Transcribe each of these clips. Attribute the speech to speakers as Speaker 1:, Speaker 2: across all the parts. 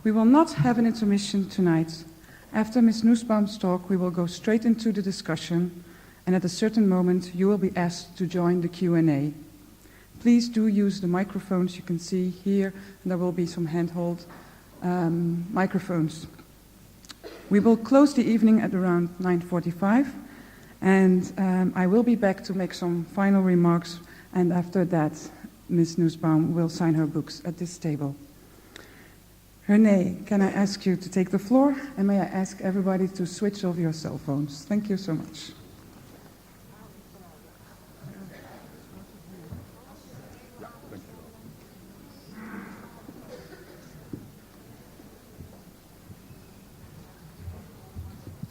Speaker 1: We will not have an intermission tonight. After Ms. Nussbaum's talk, we will go straight into the discussion, and at a certain moment, you will be asked to join the Q&A. Please do use the microphones you can see here, and there will be some handheld microphones. We will close the evening at around 9:45, and I will be back to make some final remarks, and after that, Ms. Nussbaum will sign her books at this table. René, can I ask you to take the floor, and may I ask everybody to switch off your cell phones? Thank you so much.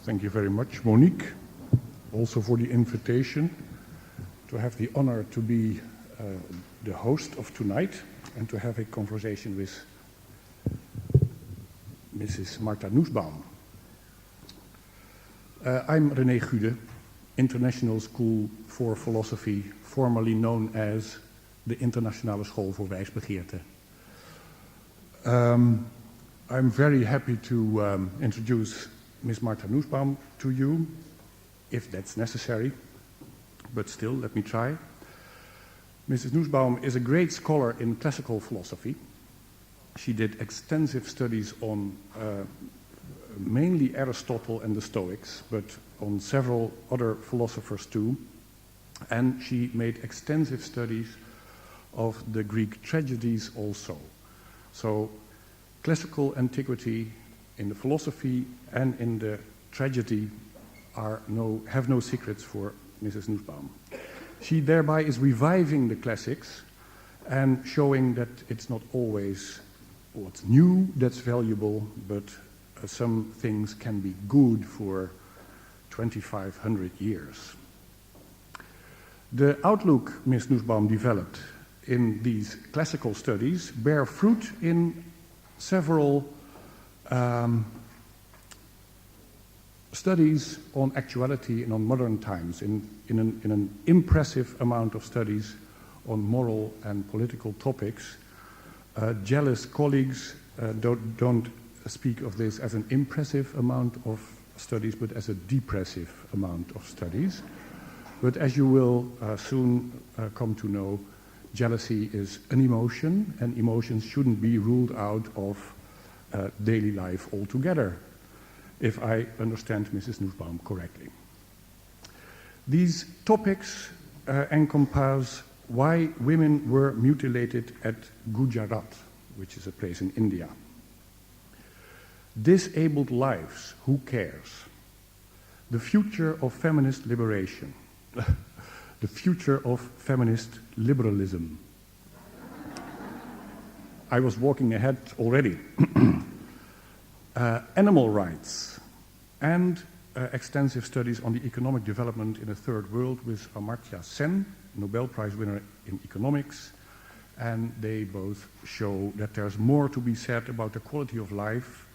Speaker 2: Thank you very much, Monique, also for the invitation to have the honor to be the host of tonight and to have a conversation with Mrs. Martha Nussbaum. I'm René Gude, International School for Philosophy, formerly known as de Internationale School voor Wijsbegeerte. I'm very happy to introduce Ms. Martha Nussbaum to you, if that's necessary, but still, let me try. Mrs. Nussbaum is a great scholar in classical philosophy. She did extensive studies on mainly Aristotle and the Stoics, but on several other philosophers too. And she made extensive studies of the Greek tragedies also. So classical antiquity in the philosophy and in the tragedy have no secrets for Mrs. Nussbaum. She thereby is reviving the classics and showing that it's not always what's new that's valuable, but some things can be good for 2,500 years. The outlook Ms. Nussbaum developed in these classical studies bear fruit in several studies on actuality and on modern times, in an impressive amount of studies on moral and political topics. Jealous colleagues don't speak of this as an impressive amount of studies, but as a depressive amount of studies. But as you will soon come to know, jealousy is an emotion, and emotions shouldn't be ruled out of daily life altogether, if I understand Mrs. Nussbaum correctly. These topics encompass why women were mutilated at Gujarat, which is a place in India. Disabled lives, who cares? The future of feminist liberation. The future of feminist liberalism. I was walking ahead already. Animal rights and extensive studies on the economic development in the third world with Amartya Sen, Nobel Prize winner in economics, and they both show that there's more to be said about the quality of life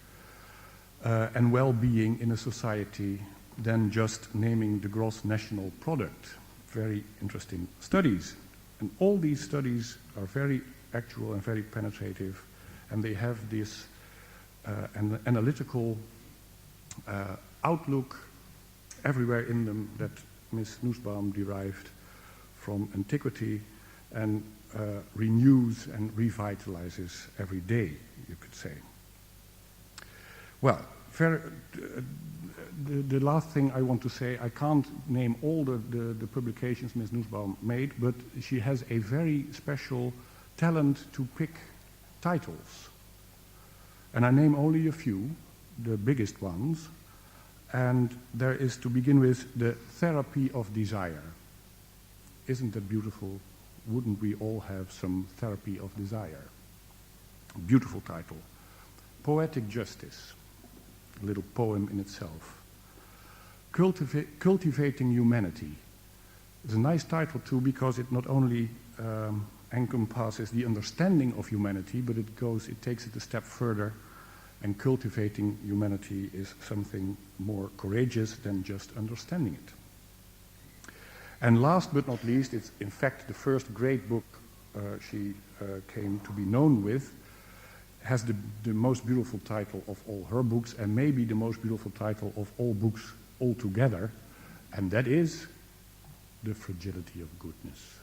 Speaker 2: and well-being in a society than just naming the gross national product. Very interesting studies. And all these studies are very actual and very penetrative, and they have this an analytical outlook everywhere in them that Ms. Nussbaum derived from antiquity and renews and revitalizes every day, you could say. Well, the last thing I want to say, I can't name all the publications Ms. Nussbaum made, but she has a very special talent to pick titles. And I name only a few, the biggest ones, and there is, to begin with, the therapy of desire. Isn't that beautiful? Wouldn't we all have some therapy of desire? Beautiful title. Poetic justice, a little poem in itself. Cultivating humanity. It's a nice title too, because it not only encompasses the understanding of humanity, but it takes it a step further, and cultivating humanity is something more courageous than just understanding it. And last but not least, it's in fact the first great book she came to be known with, has the most beautiful title of all her books, and maybe the most beautiful title of all books altogether, and that is The Fragility of Goodness.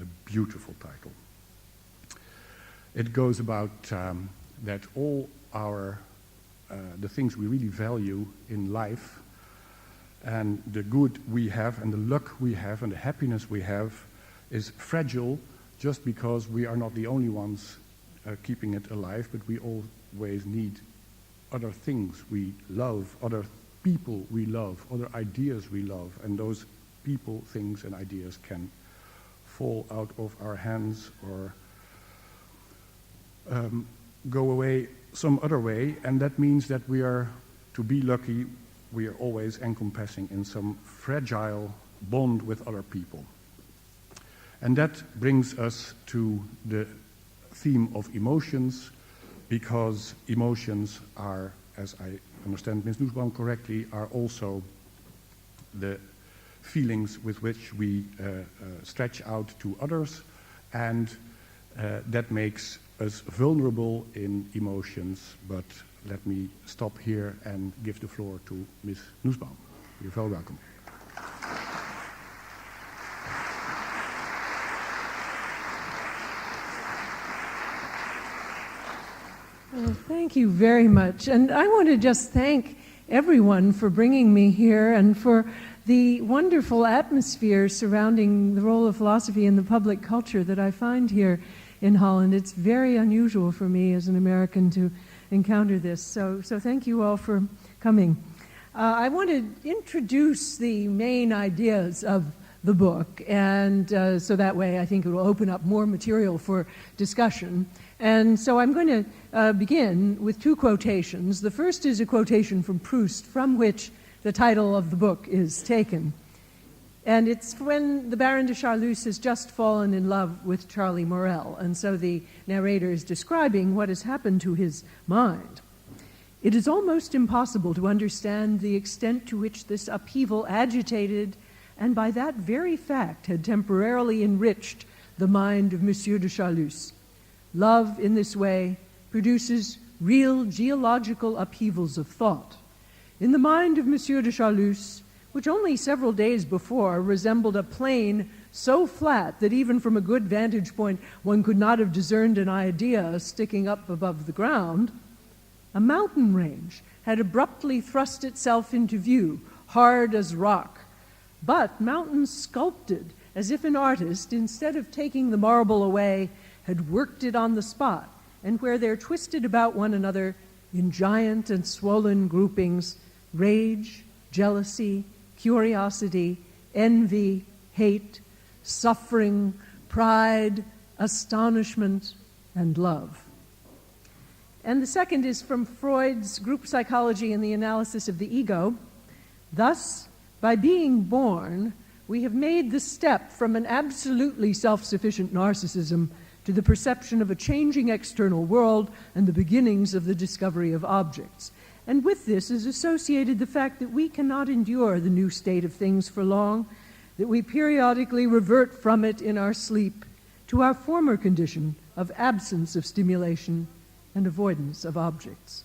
Speaker 2: A beautiful title. It goes about that all the things we really value in life, and the good we have, and the luck we have, and the happiness we have, is fragile just because we are not the only ones keeping it alive, but we always need other things we love, other people we love, other ideas we love, and those people, things, and ideas can fall out of our hands or go away some other way, and that means that we are, to be lucky, we are always encompassing in some fragile bond with other people. And that brings us to the theme of emotions, because emotions are, as I understand Ms. Nussbaum correctly, are also the feelings with which we stretch out to others, and that makes us vulnerable in emotions. But let me stop here and give the floor to Ms. Nussbaum. You're very welcome.
Speaker 3: Well, thank you very much. And I want to just thank everyone for bringing me here and for the wonderful atmosphere surrounding the role of philosophy in the public culture that I find here in Holland. It's very unusual for me as an American to encounter this. So thank you all for coming. I want to introduce the main ideas of the book, and so that way I think it will open up more material for discussion. And so I'm going to begin with two quotations. The first is a quotation from Proust, from which the title of the book is taken. And it's when the Baron de Charlus has just fallen in love with Charlie Morel, and so the narrator is describing what has happened to his mind. It is almost impossible to understand the extent to which this upheaval agitated, and by that very fact had temporarily enriched the mind of Monsieur de Charlus. Love, in this way, produces real geological upheavals of thought. In the mind of Monsieur de Charlus, which only several days before resembled a plain so flat that even from a good vantage point one could not have discerned an idea sticking up above the ground, a mountain range had abruptly thrust itself into view, hard as rock, but mountains sculpted as if an artist, instead of taking the marble away, had worked it on the spot, and where they're twisted about one another in giant and swollen groupings, rage, jealousy, curiosity, envy, hate, suffering, pride, astonishment, and love. And the second is from Freud's Group Psychology and the Analysis of the Ego. Thus, by being born, we have made the step from an absolutely self-sufficient narcissism to the perception of a changing external world and the beginnings of the discovery of objects. And with this is associated the fact that we cannot endure the new state of things for long, that we periodically revert from it in our sleep to our former condition of absence of stimulation and avoidance of objects.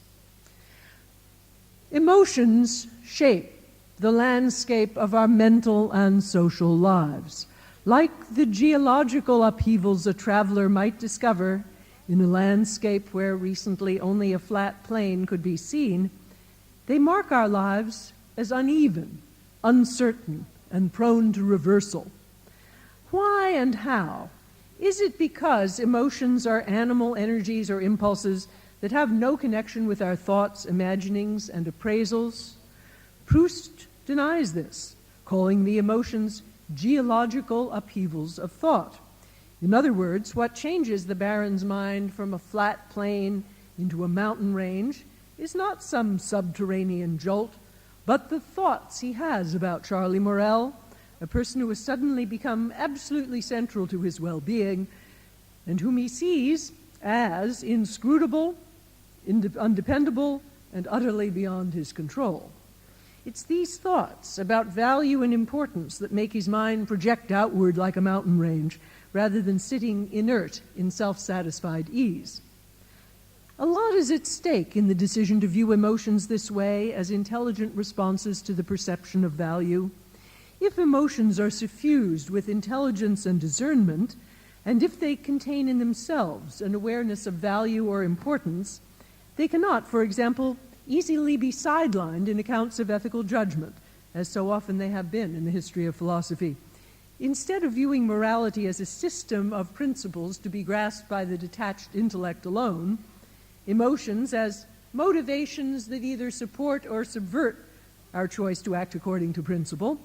Speaker 3: Emotions shape the landscape of our mental and social lives. Like the geological upheavals a traveler might discover in a landscape where recently only a flat plain could be seen, they mark our lives as uneven, uncertain, and prone to reversal. Why and how? Is it because emotions are animal energies or impulses that have no connection with our thoughts, imaginings, and appraisals? Proust denies this, calling the emotions geological upheavals of thought. In other words, what changes the Baron's mind from a flat plain into a mountain range is not some subterranean jolt, but the thoughts he has about Charlie Morel, a person who has suddenly become absolutely central to his well-being, and whom he sees as inscrutable, undependable, and utterly beyond his control. It's these thoughts about value and importance that make his mind project outward like a mountain range, rather than sitting inert in self-satisfied ease. A lot is at stake in the decision to view emotions this way as intelligent responses to the perception of value. If emotions are suffused with intelligence and discernment, and if they contain in themselves an awareness of value or importance, they cannot, for example, easily be sidelined in accounts of ethical judgment, as so often they have been in the history of philosophy. Instead of viewing morality as a system of principles to be grasped by the detached intellect alone, emotions as motivations that either support or subvert our choice to act according to principle,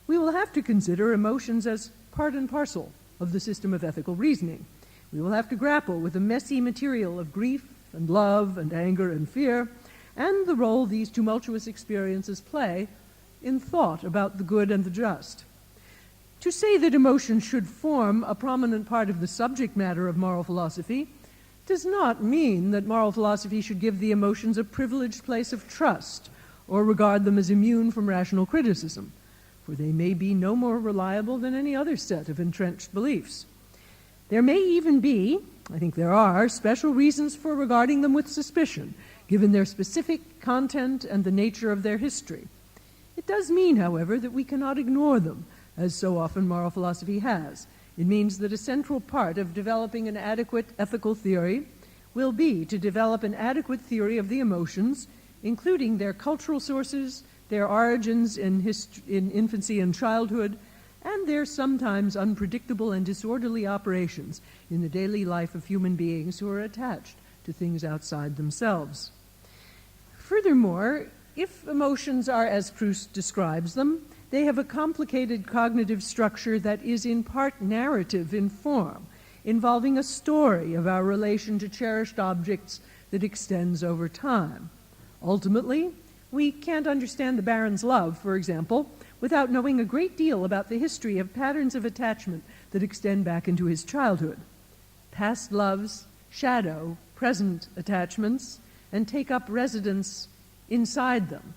Speaker 3: we will have to consider emotions as part and parcel of the system of ethical reasoning. We will have to grapple with the messy material of grief and love and anger and fear, and the role these tumultuous experiences play in thought about the good and the just. To say that emotions should form a prominent part of the subject matter of moral philosophy does not mean that moral philosophy should give the emotions a privileged place of trust or regard them as immune from rational criticism, for they may be no more reliable than any other set of entrenched beliefs. There may even be, I think there are, special reasons for regarding them with suspicion, given their specific content and the nature of their history. It does mean, however, that we cannot ignore them, as so often moral philosophy has. It means that a central part of developing an adequate ethical theory will be to develop an adequate theory of the emotions, including their cultural sources, their origins in infancy and childhood, and their sometimes unpredictable and disorderly operations in the daily life of human beings who are attached to things outside themselves. Furthermore, if emotions are as Proust describes them, they have a complicated cognitive structure that is in part narrative in form, involving a story of our relation to cherished objects that extends over time. Ultimately, we can't understand the Baron's love, for example, without knowing a great deal about the history of patterns of attachment that extend back into his childhood. Past loves shadow present attachments and take up residence inside them.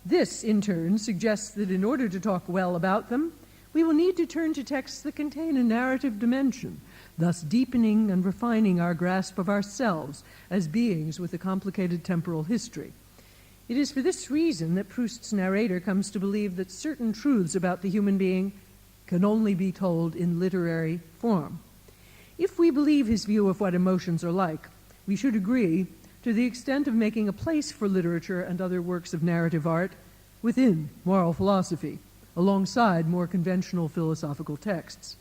Speaker 3: This, in turn, suggests that in order to talk well about them, we will need to turn to texts that contain a narrative dimension, thus deepening and refining our grasp of ourselves as beings with a complicated temporal history. It is for this reason that Proust's narrator comes to believe that certain truths about the human being can only be told in literary form. If we believe his view of what emotions are like, we should agree to the extent of making a place for literature and other works of narrative art within moral philosophy, alongside more conventional philosophical texts.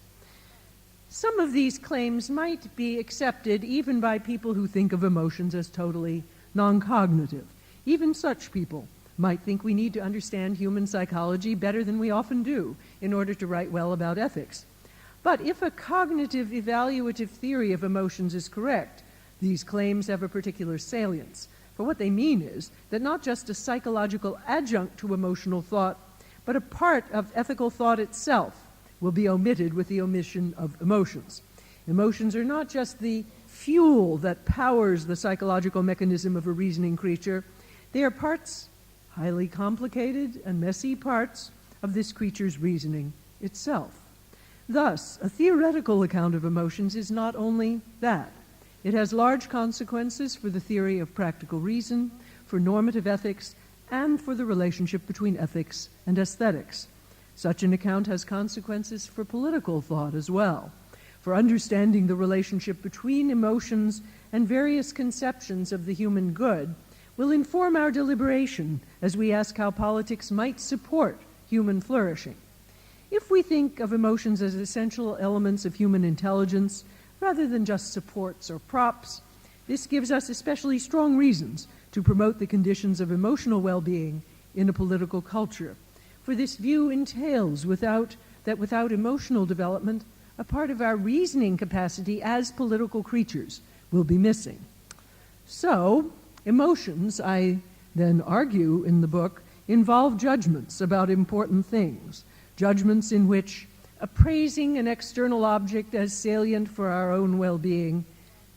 Speaker 3: Some of these claims might be accepted even by people who think of emotions as totally non-cognitive. Even such people might think we need to understand human psychology better than we often do in order to write well about ethics. But if a cognitive evaluative theory of emotions is correct, these claims have a particular salience. For what they mean is that not just a psychological adjunct to emotional thought, but a part of ethical thought itself will be omitted with the omission of emotions. Emotions are not just the fuel that powers the psychological mechanism of a reasoning creature. They are parts, highly complicated and messy parts, of this creature's reasoning itself. Thus, a theoretical account of emotions is not only that. It has large consequences for the theory of practical reason, for normative ethics, and for the relationship between ethics and aesthetics. Such an account has consequences for political thought as well, for understanding the relationship between emotions and various conceptions of the human good will inform our deliberation as we ask how politics might support human flourishing. If we think of emotions as essential elements of human intelligence, rather than just supports or props, this gives us especially strong reasons to promote the conditions of emotional well-being in a political culture. For this view entails without emotional development, a part of our reasoning capacity as political creatures will be missing. So, emotions, I then argue in the book, involve judgments about important things, judgments in which, appraising an external object as salient for our own well-being,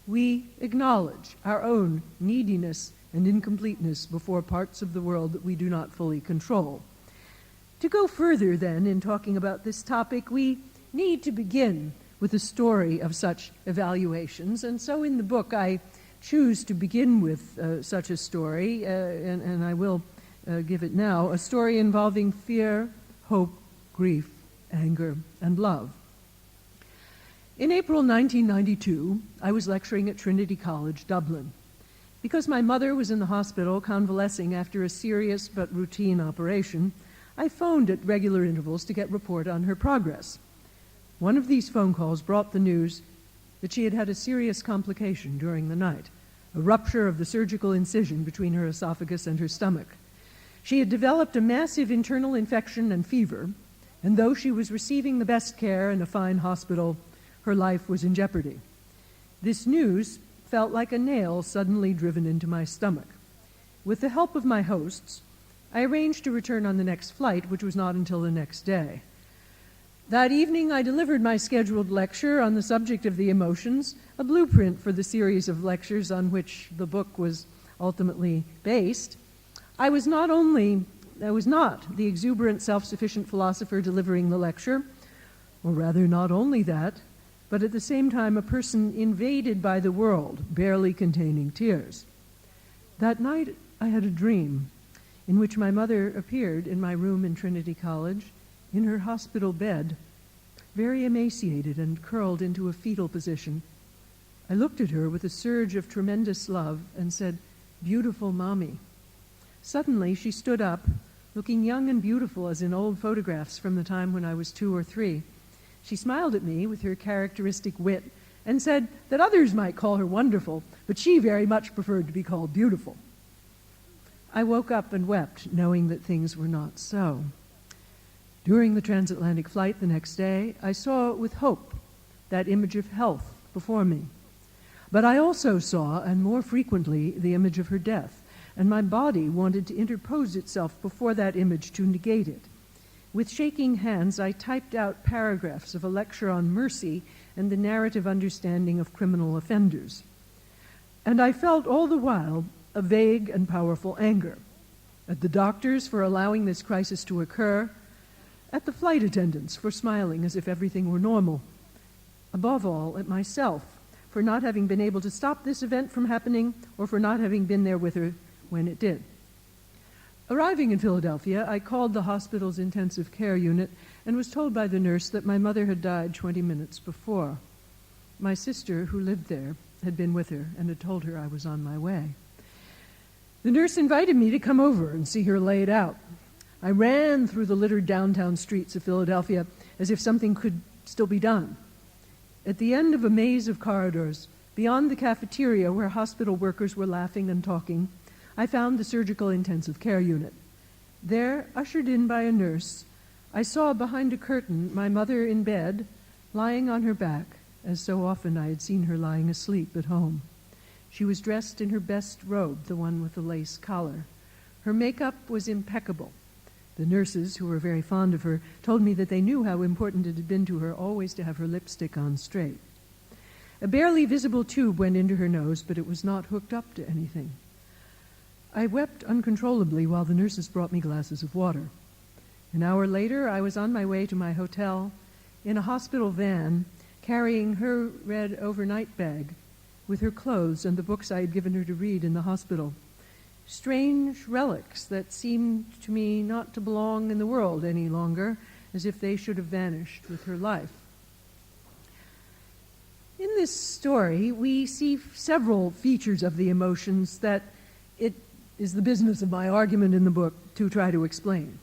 Speaker 3: we acknowledge our own neediness and incompleteness before parts of the world that we do not fully control. To go further, then, in talking about this topic, we need to begin with a story of such evaluations, and so in the book I choose to begin with such a story, and I will give it now, a story involving fear, hope, grief, anger, and love. In April 1992, I was lecturing at Trinity College, Dublin. Because my mother was in the hospital convalescing after a serious but routine operation, I phoned at regular intervals to get report on her progress. One of these phone calls brought the news that she had had a serious complication during the night, a rupture of the surgical incision between her esophagus and her stomach. She had developed a massive internal infection and fever, and though she was receiving the best care in a fine hospital, her life was in jeopardy. This news felt like a nail suddenly driven into my stomach. With the help of my hosts, I arranged to return on the next flight, which was not until the next day. That evening, I delivered my scheduled lecture on the subject of the emotions, a blueprint for the series of lectures on which the book was ultimately based. I was not the exuberant, self-sufficient philosopher delivering the lecture, or rather not only that, but at the same time a person invaded by the world, barely containing tears. That night I had a dream in which my mother appeared in my room in Trinity College, in her hospital bed, very emaciated and curled into a fetal position. I looked at her with a surge of tremendous love and said, "Beautiful mommy." Suddenly she stood up, looking young and beautiful as in old photographs from the time when I was 2 or 3. She smiled at me with her characteristic wit and said that others might call her wonderful, but she very much preferred to be called beautiful. I woke up and wept, knowing that things were not so. During the transatlantic flight the next day, I saw with hope that image of health before me. But I also saw, and more frequently, the image of her death, and my body wanted to interpose itself before that image to negate it. With shaking hands, I typed out paragraphs of a lecture on mercy and the narrative understanding of criminal offenders. And I felt all the while a vague and powerful anger at the doctors for allowing this crisis to occur, at the flight attendants for smiling as if everything were normal, above all at myself for not having been able to stop this event from happening or for not having been there with her when it did. Arriving in Philadelphia, I called the hospital's intensive care unit and was told by the nurse that my mother had died 20 minutes before. My sister, who lived there, had been with her and had told her I was on my way. The nurse invited me to come over and see her laid out. I ran through the littered downtown streets of Philadelphia as if something could still be done. At the end of a maze of corridors, beyond the cafeteria where hospital workers were laughing and talking, I found the surgical intensive care unit. There, ushered in by a nurse, I saw behind a curtain my mother in bed, lying on her back, as so often I had seen her lying asleep at home. She was dressed in her best robe, the one with the lace collar. Her makeup was impeccable. The nurses, who were very fond of her, told me that they knew how important it had been to her always to have her lipstick on straight. A barely visible tube went into her nose, but it was not hooked up to anything. I wept uncontrollably while the nurses brought me glasses of water. An hour later, I was on my way to my hotel in a hospital van, carrying her red overnight bag with her clothes and the books I had given her to read in the hospital. Strange relics that seemed to me not to belong in the world any longer, as if they should have vanished with her life. In this story, we see several features of the emotions that it is the business of my argument in the book to try to explain.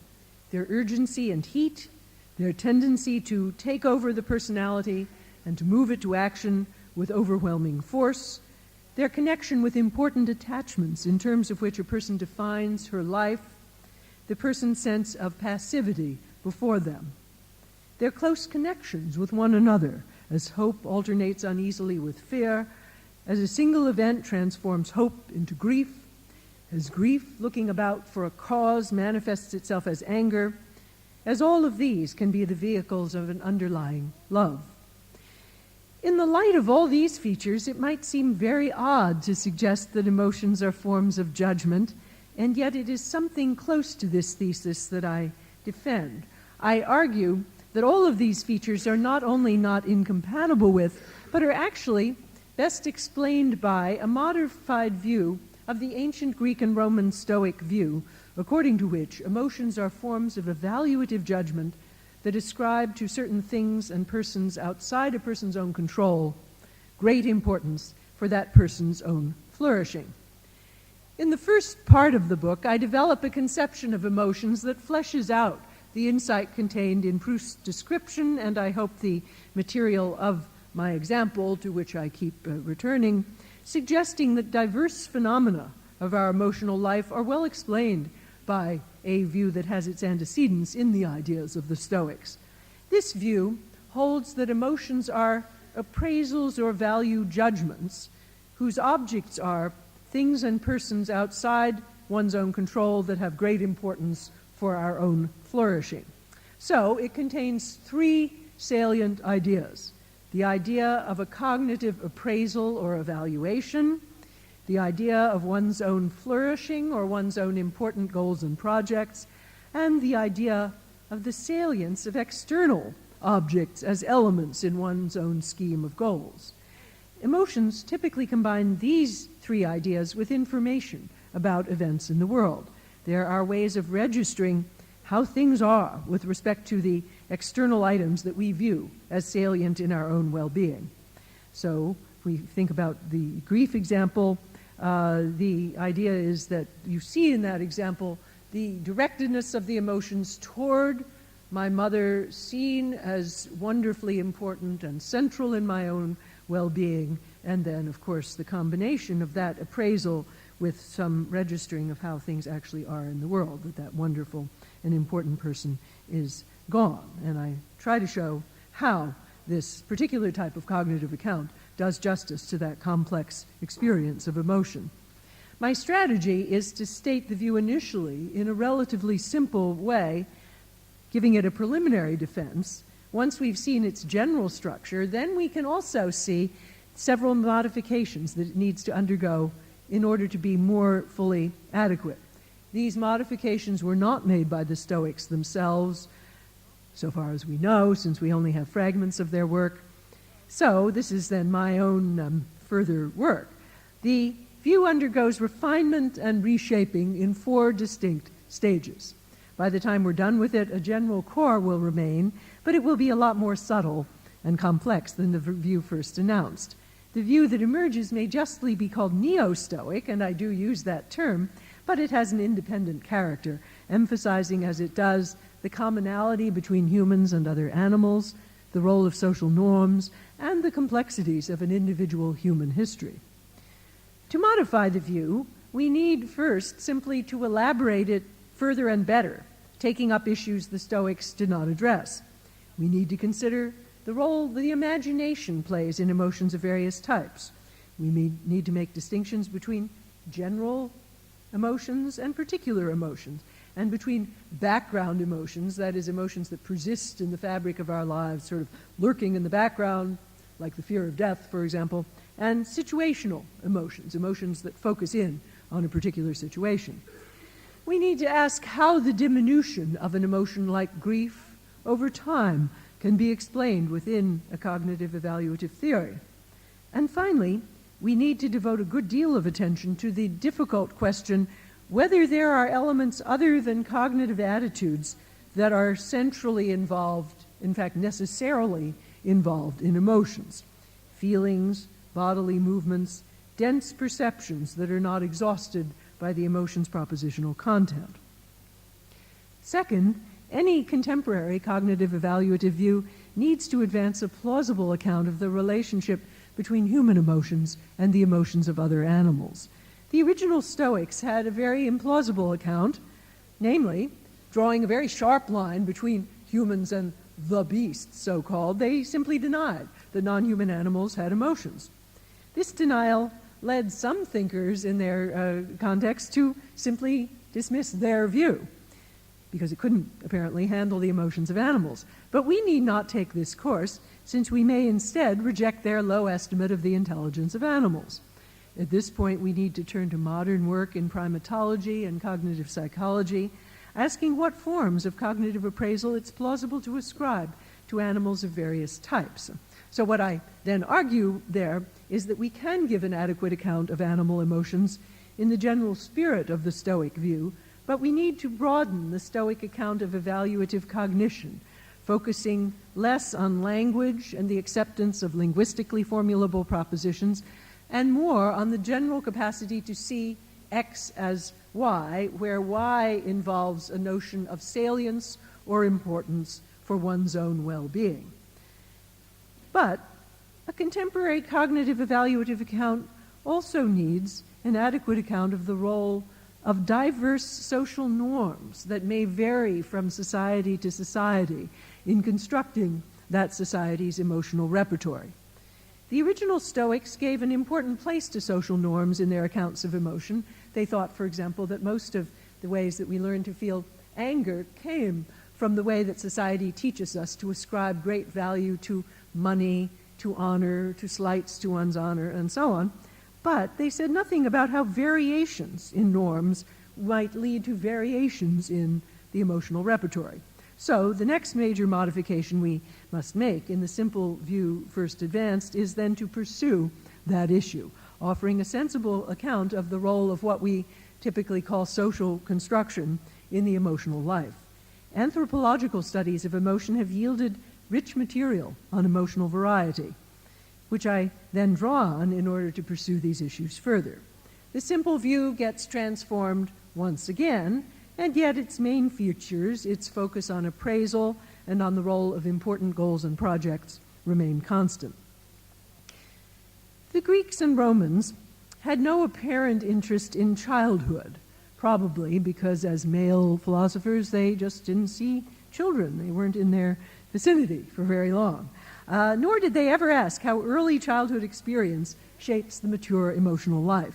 Speaker 3: Their urgency and heat, their tendency to take over the personality and to move it to action with overwhelming force, their connection with important attachments in terms of which a person defines her life, the person's sense of passivity before them, their close connections with one another as hope alternates uneasily with fear, as a single event transforms hope into grief, as grief looking about for a cause manifests itself as anger, as all of these can be the vehicles of an underlying love. In the light of all these features, it might seem very odd to suggest that emotions are forms of judgment, and yet it is something close to this thesis that I defend. I argue that all of these features are not only not incompatible with, but are actually best explained by a modified view of the ancient Greek and Roman Stoic view, according to which emotions are forms of evaluative judgment that ascribe to certain things and persons outside a person's own control great importance for that person's own flourishing. In the first part of the book, I develop a conception of emotions that fleshes out the insight contained in Proust's description, and I hope the material of my example, to which I keep returning, suggesting that diverse phenomena of our emotional life are well explained by a view that has its antecedents in the ideas of the Stoics. This view holds that emotions are appraisals or value judgments whose objects are things and persons outside one's own control that have great importance for our own flourishing. So it contains three salient ideas: the idea of a cognitive appraisal or evaluation, the idea of one's own flourishing or one's own important goals and projects, and the idea of the salience of external objects as elements in one's own scheme of goals. Emotions typically combine these three ideas with information about events in the world. There are ways of registering how things are with respect to the external items that we view as salient in our own well-being. So if we think about the grief example, the idea is that you see in that example the directedness of the emotions toward my mother seen as wonderfully important and central in my own well-being, and then, of course, the combination of that appraisal with some registering of how things actually are in the world, that wonderful and important person is gone. And I try to show how this particular type of cognitive account does justice to that complex experience of emotion. My strategy is to state the view initially in a relatively simple way, giving it a preliminary defense. Once we've seen its general structure, then we can also see several modifications that it needs to undergo in order to be more fully adequate. These modifications were not made by the Stoics themselves, so far as we know, since we only have fragments of their work. So this is then my own further work. The view undergoes refinement and reshaping in 4 distinct stages. By the time we're done with it, a general core will remain, but it will be a lot more subtle and complex than the view first announced. The view that emerges may justly be called neo-Stoic, and I do use that term, but it has an independent character, emphasizing as it does the commonality between humans and other animals, the role of social norms, and the complexities of an individual human history. To modify the view, we need first simply to elaborate it further and better, taking up issues the Stoics did not address. We need to consider the role the imagination plays in emotions of various types. We need to make distinctions between general emotions and particular emotions, and between background emotions, that is, emotions that persist in the fabric of our lives, sort of lurking in the background, like the fear of death, for example, and situational emotions, emotions that focus in on a particular situation. We need to ask how the diminution of an emotion like grief over time can be explained within a cognitive evaluative theory. And finally, we need to devote a good deal of attention to the difficult question whether there are elements other than cognitive attitudes that are centrally involved, in fact necessarily involved in emotions. Feelings, bodily movements, dense perceptions that are not exhausted by the emotion's propositional content. Second, any contemporary cognitive evaluative view needs to advance a plausible account of the relationship between human emotions and the emotions of other animals. The original Stoics had a very implausible account, namely, drawing a very sharp line between humans and the beasts, so-called. They simply denied that non-human animals had emotions. This denial led some thinkers in their context to simply dismiss their view, because it couldn't apparently handle the emotions of animals. But we need not take this course, since we may instead reject their low estimate of the intelligence of animals. At this point, we need to turn to modern work in primatology and cognitive psychology, asking what forms of cognitive appraisal it's plausible to ascribe to animals of various types. So what I then argue there is that we can give an adequate account of animal emotions in the general spirit of the Stoic view, but we need to broaden the Stoic account of evaluative cognition, focusing less on language and the acceptance of linguistically formulable propositions, and more on the general capacity to see X as Y, where Y involves a notion of salience or importance for one's own well-being. But a contemporary cognitive evaluative account also needs an adequate account of the role of diverse social norms that may vary from society to society in constructing that society's emotional repertory. The original Stoics gave an important place to social norms in their accounts of emotion. They thought, for example, that most of the ways that we learn to feel anger came from the way that society teaches us to ascribe great value to money, to honor, to slights to one's honor, and so on. But they said nothing about how variations in norms might lead to variations in the emotional repertory. So the next major modification we must make in the simple view first advanced is then to pursue that issue, offering a sensible account of the role of what we typically call social construction in the emotional life. Anthropological studies of emotion have yielded rich material on emotional variety, which I then draw on in order to pursue these issues further. The simple view gets transformed once again, and yet its main features, its focus on appraisal and on the role of important goals and projects, remain constant. The Greeks and Romans had no apparent interest in childhood, probably because as male philosophers they just didn't see children. They weren't in their vicinity for very long. Nor did they ever ask how early childhood experience shapes the mature emotional life.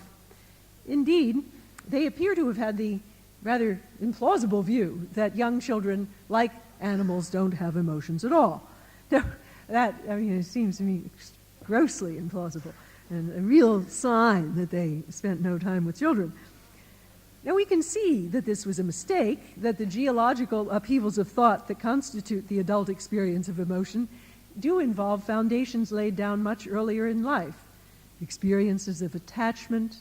Speaker 3: Indeed, they appear to have had the rather implausible view that young children, like animals, don't have emotions at all. That, it seems to me grossly implausible and a real sign that they spent no time with children. Now we can see that this was a mistake, that the geological upheavals of thought that constitute the adult experience of emotion do involve foundations laid down much earlier in life, experiences of attachment,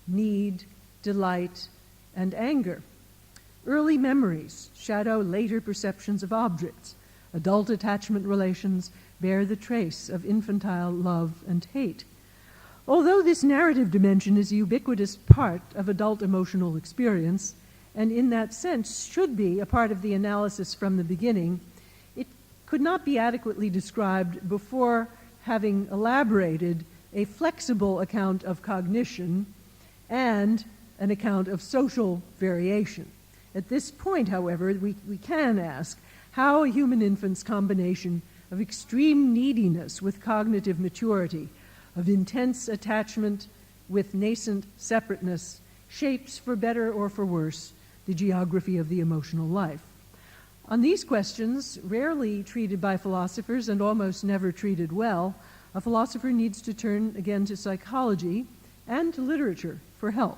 Speaker 3: need, delight, and anger. Early memories shadow later perceptions of objects. Adult attachment relations bear the trace of infantile love and hate. Although this narrative dimension is a ubiquitous part of adult emotional experience, and in that sense should be a part of the analysis from the beginning, it could not be adequately described before having elaborated a flexible account of cognition and an account of social variation. At this point, however, we can ask how a human infant's combination of extreme neediness with cognitive maturity, of intense attachment with nascent separateness, shapes, for better or for worse, the geography of the emotional life. On these questions, rarely treated by philosophers and almost never treated well, a philosopher needs to turn again to psychology and to literature for help.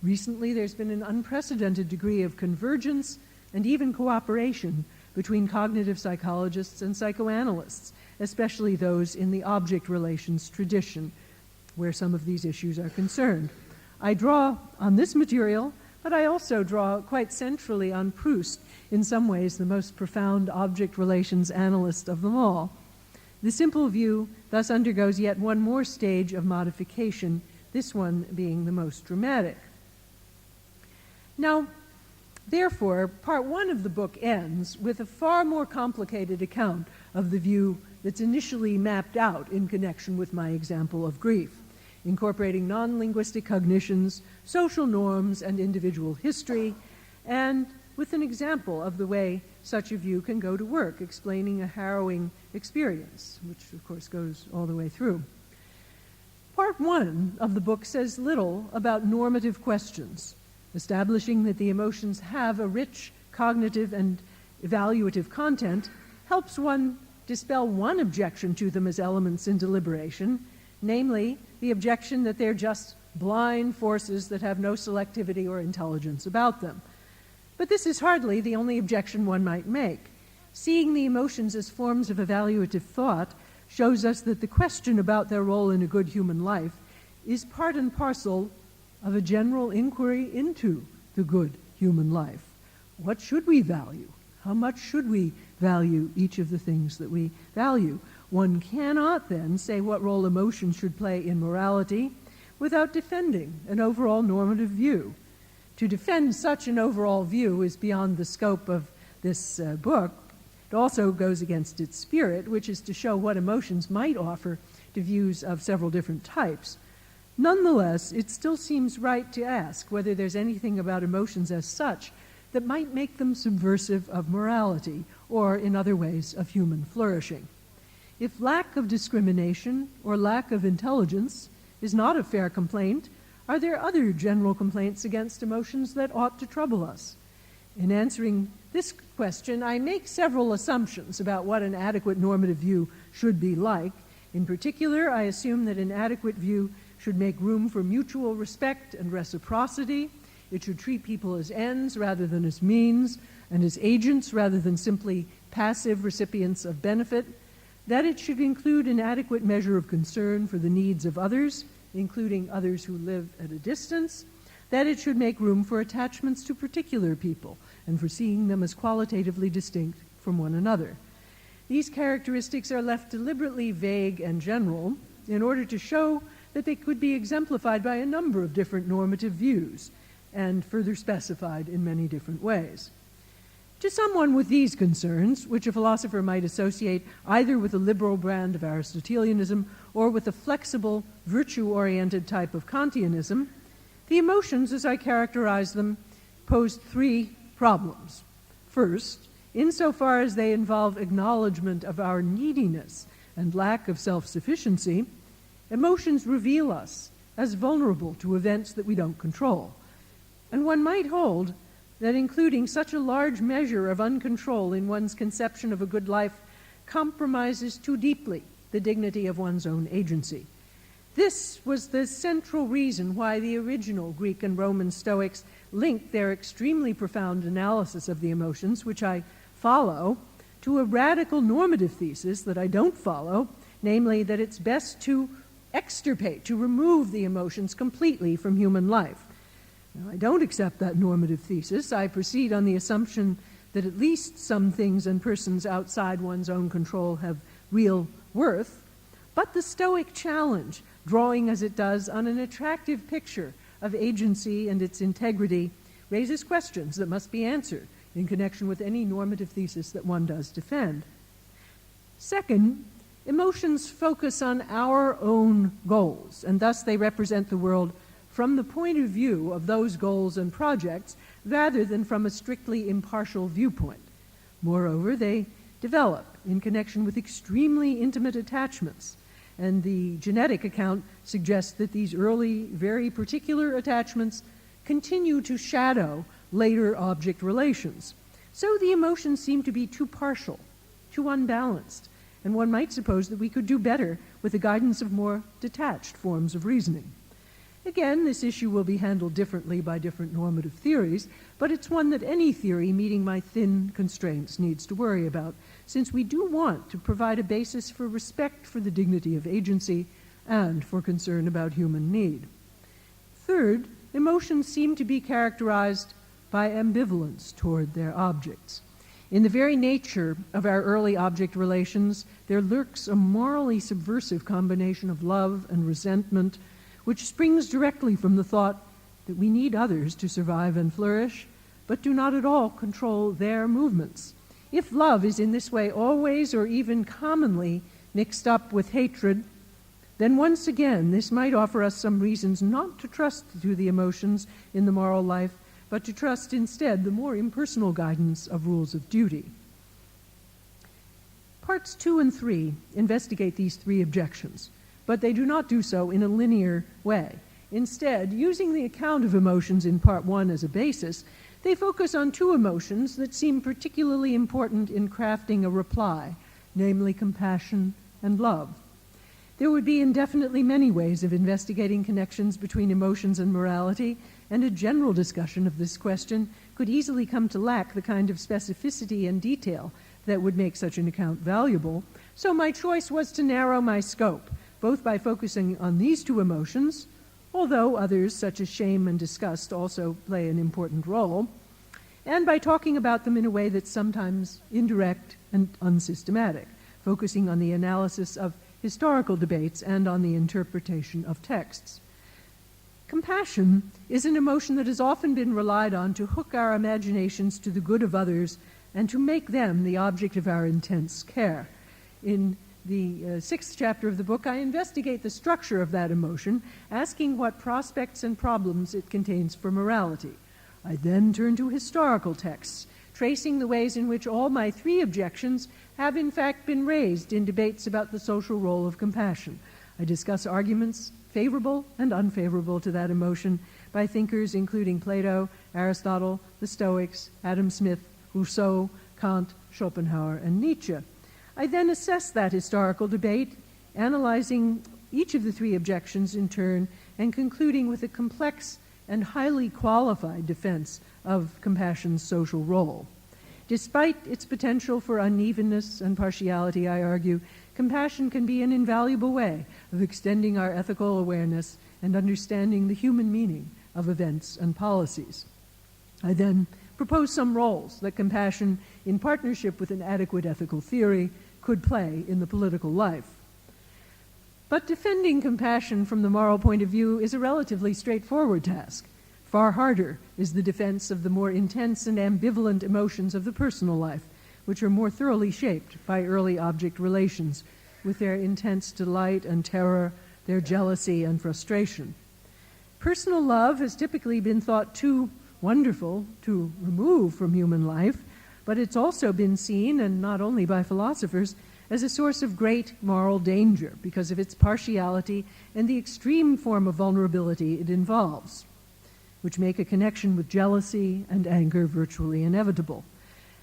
Speaker 3: Recently, there's been an unprecedented degree of convergence and even cooperation between cognitive psychologists and psychoanalysts, especially those in the object relations tradition, where some of these issues are concerned. I draw on this material, but I also draw quite centrally on Proust, in some ways the most profound object relations analyst of them all. The simple view thus undergoes yet one more stage of modification, this one being the most dramatic. Now, therefore, part one of the book ends with a far more complicated account of the view that's initially mapped out in connection with my example of grief, incorporating non-linguistic cognitions, social norms, and individual history, and with an example of the way such a view can go to work, explaining a harrowing experience, which of course goes all the way through. Part one of the book says little about normative questions, establishing that the emotions have a rich cognitive and evaluative content helps one dispel one objection to them as elements in deliberation, namely the objection that they're just blind forces that have no selectivity or intelligence about them. But this is hardly the only objection one might make. Seeing the emotions as forms of evaluative thought shows us that the question about their role in a good human life is part and parcel of a general inquiry into the good human life. What should we value? How much should we value each of the things that we value? One cannot then say what role emotion should play in morality without defending an overall normative view. To defend such an overall view is beyond the scope of this book. It also goes against its spirit, which is to show what emotions might offer to views of several different types. Nonetheless, it still seems right to ask whether there's anything about emotions as such that might make them subversive of morality, or in other ways of human flourishing. If lack of discrimination or lack of intelligence is not a fair complaint, are there other general complaints against emotions that ought to trouble us? In answering this question, I make several assumptions about what an adequate normative view should be like. In particular, I assume that an adequate view should make room for mutual respect and reciprocity. It should treat people as ends rather than as means, and as agents rather than simply passive recipients of benefit. That it should include an adequate measure of concern for the needs of others, including others who live at a distance. That it should make room for attachments to particular people and for seeing them as qualitatively distinct from one another. These characteristics are left deliberately vague and general in order to show that they could be exemplified by a number of different normative views and further specified in many different ways. To someone with these concerns, which a philosopher might associate either with a liberal brand of Aristotelianism or with a flexible, virtue-oriented type of Kantianism, the emotions, as I characterize them, pose three problems. First, insofar as they involve acknowledgement of our neediness and lack of self-sufficiency, emotions reveal us as vulnerable to events that we don't control. And one might hold that including such a large measure of uncontrol in one's conception of a good life compromises too deeply the dignity of one's own agency. This was the central reason why the original Greek and Roman Stoics linked their extremely profound analysis of the emotions, which I follow, to a radical normative thesis that I don't follow, namely that it's best to extirpate, to remove the emotions completely from human life. Now, I don't accept that normative thesis. I proceed on the assumption that at least some things and persons outside one's own control have real worth. But the Stoic challenge, drawing as it does on an attractive picture of agency and its integrity, raises questions that must be answered in connection with any normative thesis that one does defend. Second, emotions focus on our own goals, and thus they represent the world from the point of view of those goals and projects rather than from a strictly impartial viewpoint. Moreover, they develop in connection with extremely intimate attachments, and the genetic account suggests that these early, very particular attachments continue to shadow later object relations. So the emotions seem to be too partial, too unbalanced, and one might suppose that we could do better with the guidance of more detached forms of reasoning. Again, this issue will be handled differently by different normative theories, but it's one that any theory meeting my thin constraints needs to worry about, since we do want to provide a basis for respect for the dignity of agency and for concern about human need. Third, emotions seem to be characterized by ambivalence toward their objects. In the very nature of our early object relations, there lurks a morally subversive combination of love and resentment, which springs directly from the thought that we need others to survive and flourish, but do not at all control their movements. If love is in this way always or even commonly mixed up with hatred, then once again this might offer us some reasons not to trust to the emotions in the moral life, but to trust instead the more impersonal guidance of rules of duty. Parts 2 and 3 investigate these three objections, but they do not do so in a linear way. Instead, using the account of emotions in Part 1 as a basis, they focus on two emotions that seem particularly important in crafting a reply, namely compassion and love. There would be indefinitely many ways of investigating connections between emotions and morality, and a general discussion of this question could easily come to lack the kind of specificity and detail that would make such an account valuable. So my choice was to narrow my scope, both by focusing on these two emotions, although others such as shame and disgust also play an important role, and by talking about them in a way that's sometimes indirect and unsystematic, focusing on the analysis of historical debates and on the interpretation of texts. Compassion is an emotion that has often been relied on to hook our imaginations to the good of others and to make them the object of our intense care. In the sixth chapter of the book, I investigate the structure of that emotion, asking what prospects and problems it contains for morality. I then turn to historical texts, tracing the ways in which all my three objections have in fact been raised in debates about the social role of compassion. I discuss arguments favorable and unfavorable to that emotion by thinkers including Plato, Aristotle, the Stoics, Adam Smith, Rousseau, Kant, Schopenhauer, and Nietzsche. I then assess that historical debate, analyzing each of the three objections in turn and concluding with a complex and highly qualified defense of compassion's social role. Despite its potential for unevenness and partiality, I argue, compassion can be an invaluable way of extending our ethical awareness and understanding the human meaning of events and policies. I then propose some roles that compassion, in partnership with an adequate ethical theory, could play in the political life. But defending compassion from the moral point of view is a relatively straightforward task. Far harder is the defense of the more intense and ambivalent emotions of the personal life, which are more thoroughly shaped by early object relations, with their intense delight and terror, their jealousy and frustration. Personal love has typically been thought too wonderful to remove from human life, but it's also been seen, and not only by philosophers, as a source of great moral danger because of its partiality and the extreme form of vulnerability it involves, which make a connection with jealousy and anger virtually inevitable.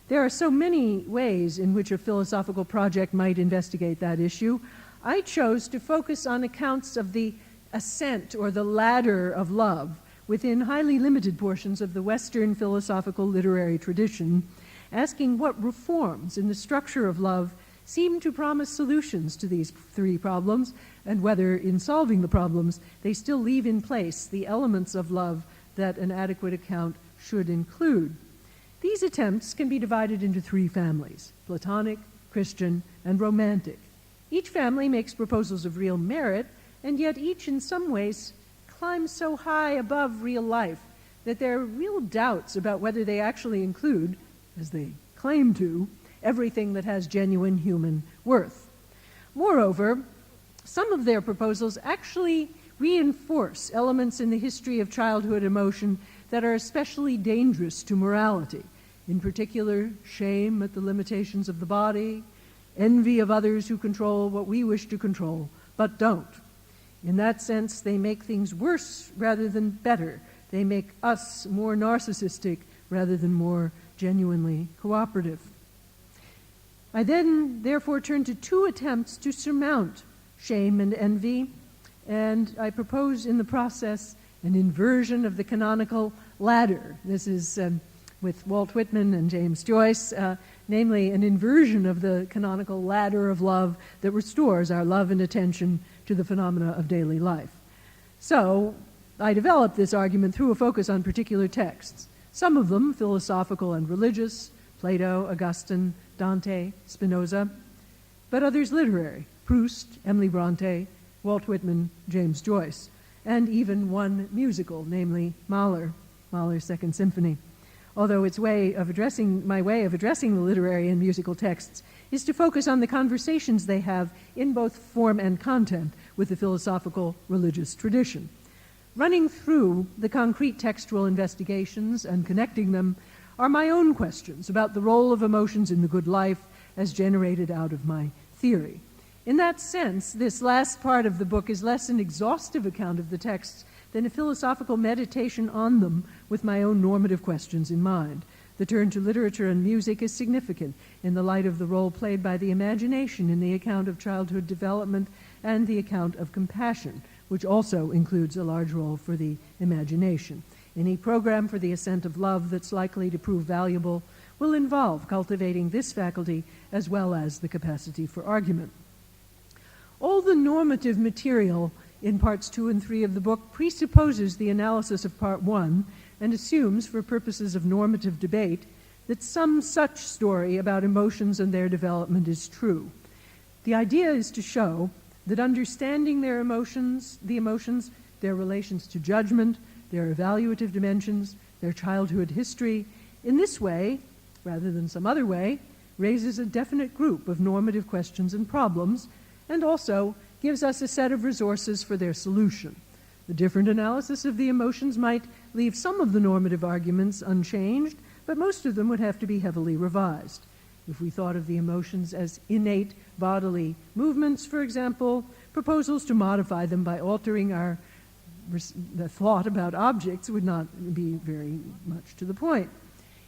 Speaker 3: There are so many ways in which a philosophical project might investigate that issue. I chose to focus on accounts of the ascent or the ladder of love within highly limited portions of the Western philosophical literary tradition, asking what reforms in the structure of love seem to promise solutions to these three problems, and whether, in solving the problems, they still leave in place the elements of love that an adequate account should include. These attempts can be divided into three families: Platonic, Christian, and Romantic. Each family makes proposals of real merit, and yet each in some ways climbs so high above real life that there are real doubts about whether they actually include, as they claim to, everything that has genuine human worth. Moreover, some of their proposals actually reinforce elements in the history of childhood emotion that are especially dangerous to morality, in particular, shame at the limitations of the body, envy of others who control what we wish to control, but don't. In that sense, they make things worse rather than better. They make us more narcissistic rather than more genuinely cooperative. I then, therefore, turn to two attempts to surmount shame and envy, and I propose in the process an inversion of the canonical ladder. This is with Walt Whitman and James Joyce, namely an inversion of the canonical ladder of love that restores our love and attention to the phenomena of daily life. So I developed this argument through a focus on particular texts, some of them philosophical and religious, Plato, Augustine, Dante, Spinoza, but others literary, Proust, Emily Bronte, Walt Whitman, James Joyce, and even one musical, namely Mahler's Second Symphony. Although my way of addressing the literary and musical texts is to focus on the conversations they have in both form and content with the philosophical religious tradition. Running through the concrete textual investigations and connecting them are my own questions about the role of emotions in the good life as generated out of my theory. In that sense, this last part of the book is less an exhaustive account of the texts than a philosophical meditation on them with my own normative questions in mind. The turn to literature and music is significant in the light of the role played by the imagination in the account of childhood development and the account of compassion, which also includes a large role for the imagination. Any program for the ascent of love that's likely to prove valuable will involve cultivating this faculty as well as the capacity for argument. All the normative material in parts 2 and 3 of the book presupposes the analysis of part 1 and assumes, for purposes of normative debate, that some such story about emotions and their development is true. The idea is to show that understanding their emotions, their relations to judgment, their evaluative dimensions, their childhood history, in this way, rather than some other way, raises a definite group of normative questions and problems, and also gives us a set of resources for their solution. The different analysis of the emotions might leave some of the normative arguments unchanged, but most of them would have to be heavily revised. If we thought of the emotions as innate bodily movements, for example, proposals to modify them by altering the thought about objects would not be very much to the point.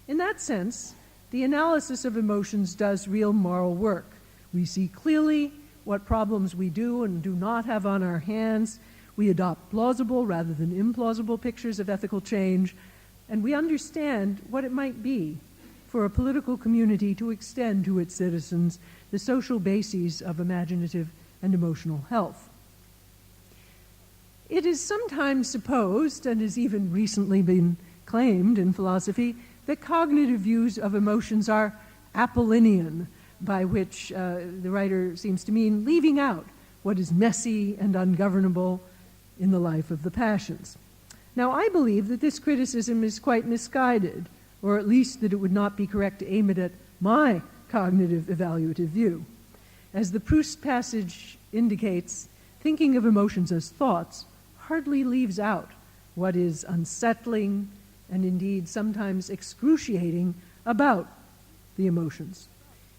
Speaker 3: In that sense, the analysis of emotions does real moral work. We see clearly what problems we do and do not have on our hands. We adopt plausible rather than implausible pictures of ethical change, and we understand what it might be for a political community to extend to its citizens the social bases of imaginative and emotional health. It is sometimes supposed, and has even recently been claimed in philosophy, that cognitive views of emotions are Apollinian, by which the writer seems to mean leaving out what is messy and ungovernable in the life of the passions. Now, I believe that this criticism is quite misguided, or at least that it would not be correct to aim it at my cognitive evaluative view. As the Proust passage indicates, thinking of emotions as thoughts hardly leaves out what is unsettling and indeed sometimes excruciating about the emotions.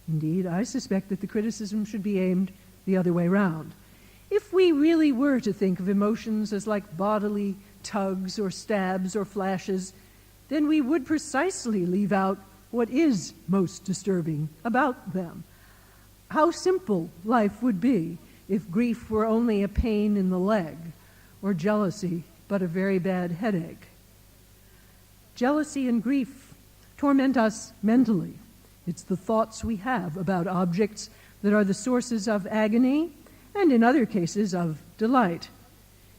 Speaker 3: Indeed, I suspect that the criticism should be aimed the other way round. If we really were to think of emotions as like bodily tugs or stabs or flashes, then we would precisely leave out what is most disturbing about them. How simple life would be if grief were only a pain in the leg, or jealousy but a very bad headache. Jealousy and grief torment us mentally. It's the thoughts we have about objects that are the sources of agony and, in other cases, of delight.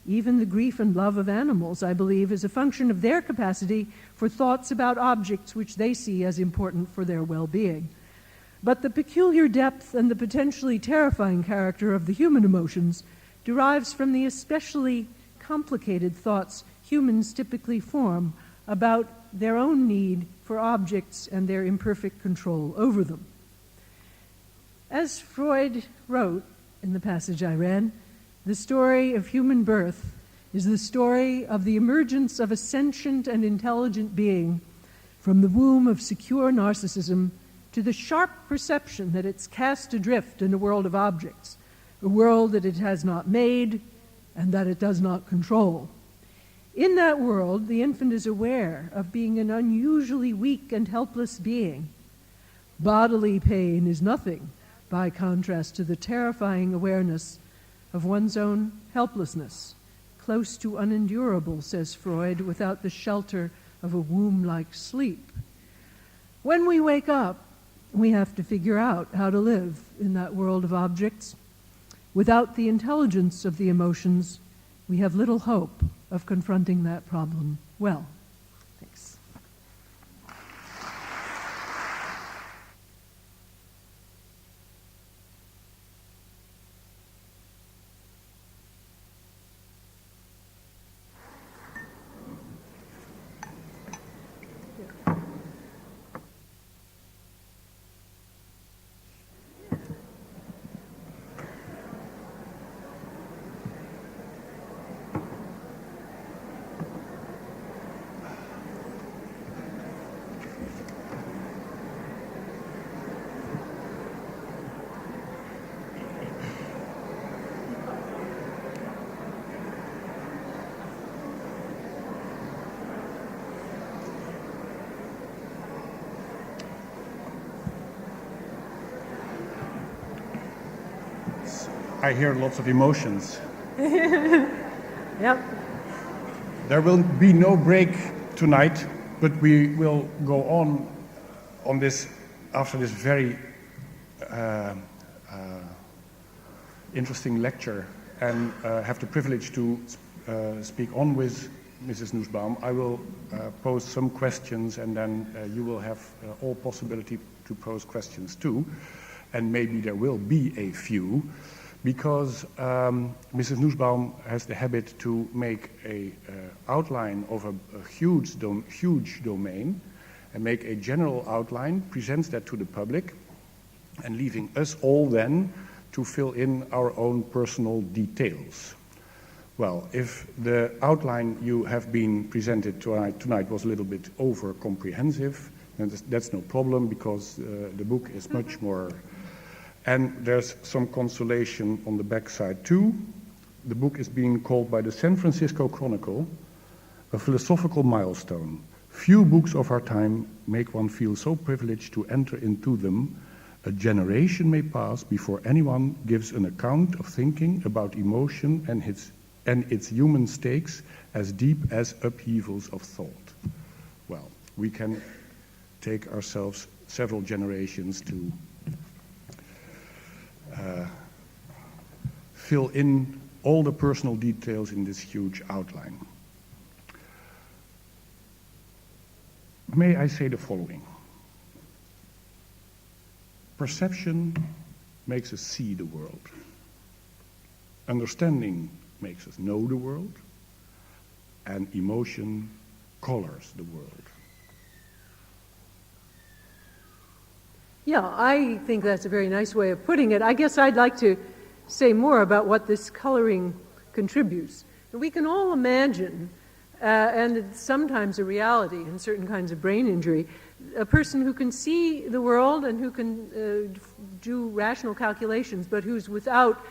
Speaker 3: Even the grief and love of animals, I believe, is a function of their capacity for thoughts about objects which they see as important for their well-being. But the peculiar depth and the potentially terrifying character of the human emotions derives from the especially complicated thoughts humans typically form about their own need for objects and their imperfect control over them. As Freud wrote in the passage I read, the story of human birth is the story of the emergence of a sentient and intelligent being from the womb of secure narcissism to the sharp perception that it's cast adrift in a world of objects, a world that it has not made and that it does not control. In that world, the infant is aware of being an unusually weak and helpless being. Bodily pain is nothing by contrast to the terrifying awareness of one's own helplessness, close to unendurable, says Freud, without the shelter of a womb-like sleep. When we wake up, we have to figure out how to live in that world of objects. Without the intelligence of the emotions, we have little hope of confronting that problem well. Thanks.
Speaker 2: I hear lots of emotions.
Speaker 3: Yep.
Speaker 2: There will be no break tonight, but we will go on on this, after this very interesting lecture, and have the privilege to speak on with Mrs. Nussbaum, I will pose some questions, and then you will have all possibility to pose questions too, and maybe there will be a few, because Mrs. Nussbaum has the habit to make a outline of a huge domain, and make a general outline, presents that to the public, and leaving us all then to fill in our own personal details. Well, if the outline you have been presented tonight was a little bit over-comprehensive, then that's no problem, because the book is much more. And there's some consolation on the back side too. The book is being called by the San Francisco Chronicle a philosophical milestone. Few books of our time make one feel so privileged to enter into them. A generation may pass before anyone gives an account of thinking about emotion and its human stakes as deep as upheavals of thought. Well, we can take ourselves several generations to fill in all the personal details in this huge outline. May I say the following? Perception makes us see the world. Understanding makes us know the world. And emotion colors the world.
Speaker 3: Yeah, I think that's a very nice way of putting it. I guess I'd like to say more about what this coloring contributes. We can all imagine, and it's sometimes a reality in certain kinds of brain injury, a person who can see the world and who can do rational calculations, but who's without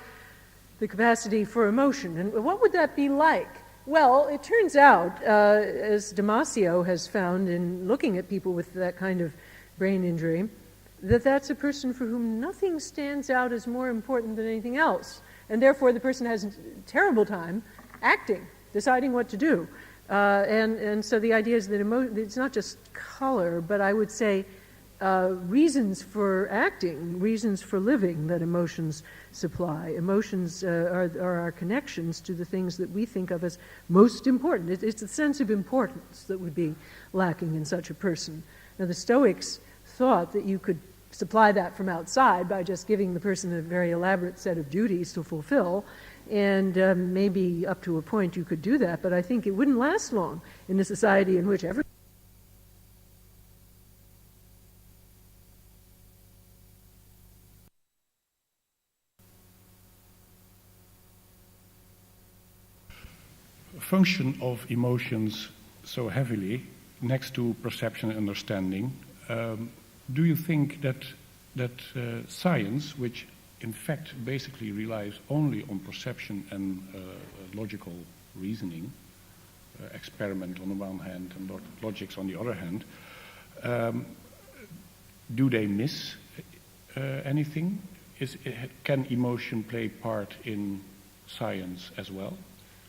Speaker 3: the capacity for emotion. And what would that be like? Well, it turns out, as Damasio has found in looking at people with that kind of brain injury, that that's a person for whom nothing stands out as more important than anything else. And therefore the person has a terrible time acting, deciding what to do. And so the idea is that it's not just color, but I would say reasons for acting, reasons for living that emotions supply. Emotions are our connections to the things that we think of as most important. It's the sense of importance that would be lacking in such a person. Now the Stoics thought that you could supply that from outside by just giving the person a very elaborate set of duties to fulfill, and maybe up to a point you could do that, but I think it wouldn't last long in a society in which every
Speaker 2: function of emotions so heavily next to perception and understanding. Do you think that science, which in fact basically relies only on perception and logical reasoning, experiment on the one hand and logics on the other hand, do they miss anything? Can emotion play part in science as well?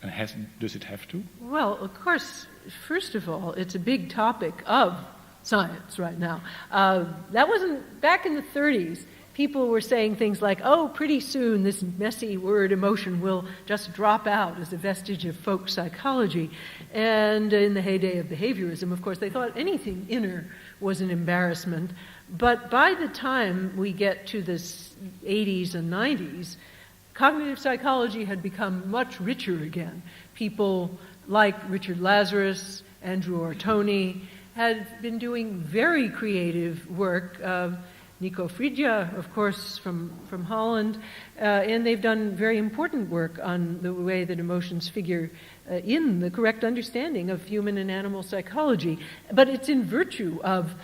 Speaker 2: And does it have to?
Speaker 3: Well, of course, first of all, it's a big topic of science right now. That wasn't back in the 30s. People were saying things like, oh, pretty soon this messy word emotion will just drop out as a vestige of folk psychology. And in the heyday of behaviorism, of course, they thought anything inner was an embarrassment. But by the time we get to the 80s and 90s, cognitive psychology had become much richer again. People like Richard Lazarus, Andrew Ortoni, had been doing very creative work. Nico Frigia, of course, from Holland, and they've done very important work on the way that emotions figure in the correct understanding of human and animal psychology. But it's in virtue of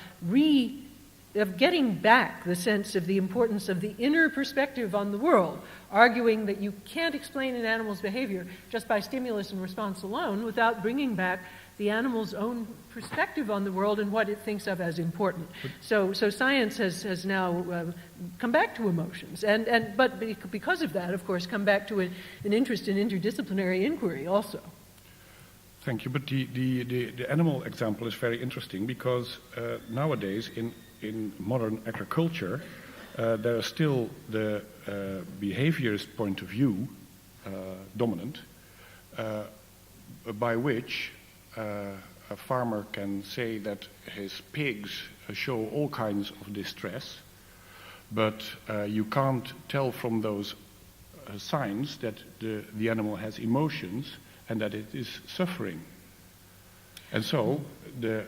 Speaker 3: getting back the sense of the importance of the inner perspective on the world, arguing that you can't explain an animal's behavior just by stimulus and response alone without bringing back the animal's own perspective on the world and what it thinks of as important. So science has now come back to emotions, but because of that, of course, come back to an interest in interdisciplinary inquiry also.
Speaker 2: Thank you. But the animal example is very interesting because nowadays in in modern agriculture, there is still the behaviorist point of view dominant, by which a farmer can say that his pigs show all kinds of distress, but you can't tell from those signs that the animal has emotions and that it is suffering. And so the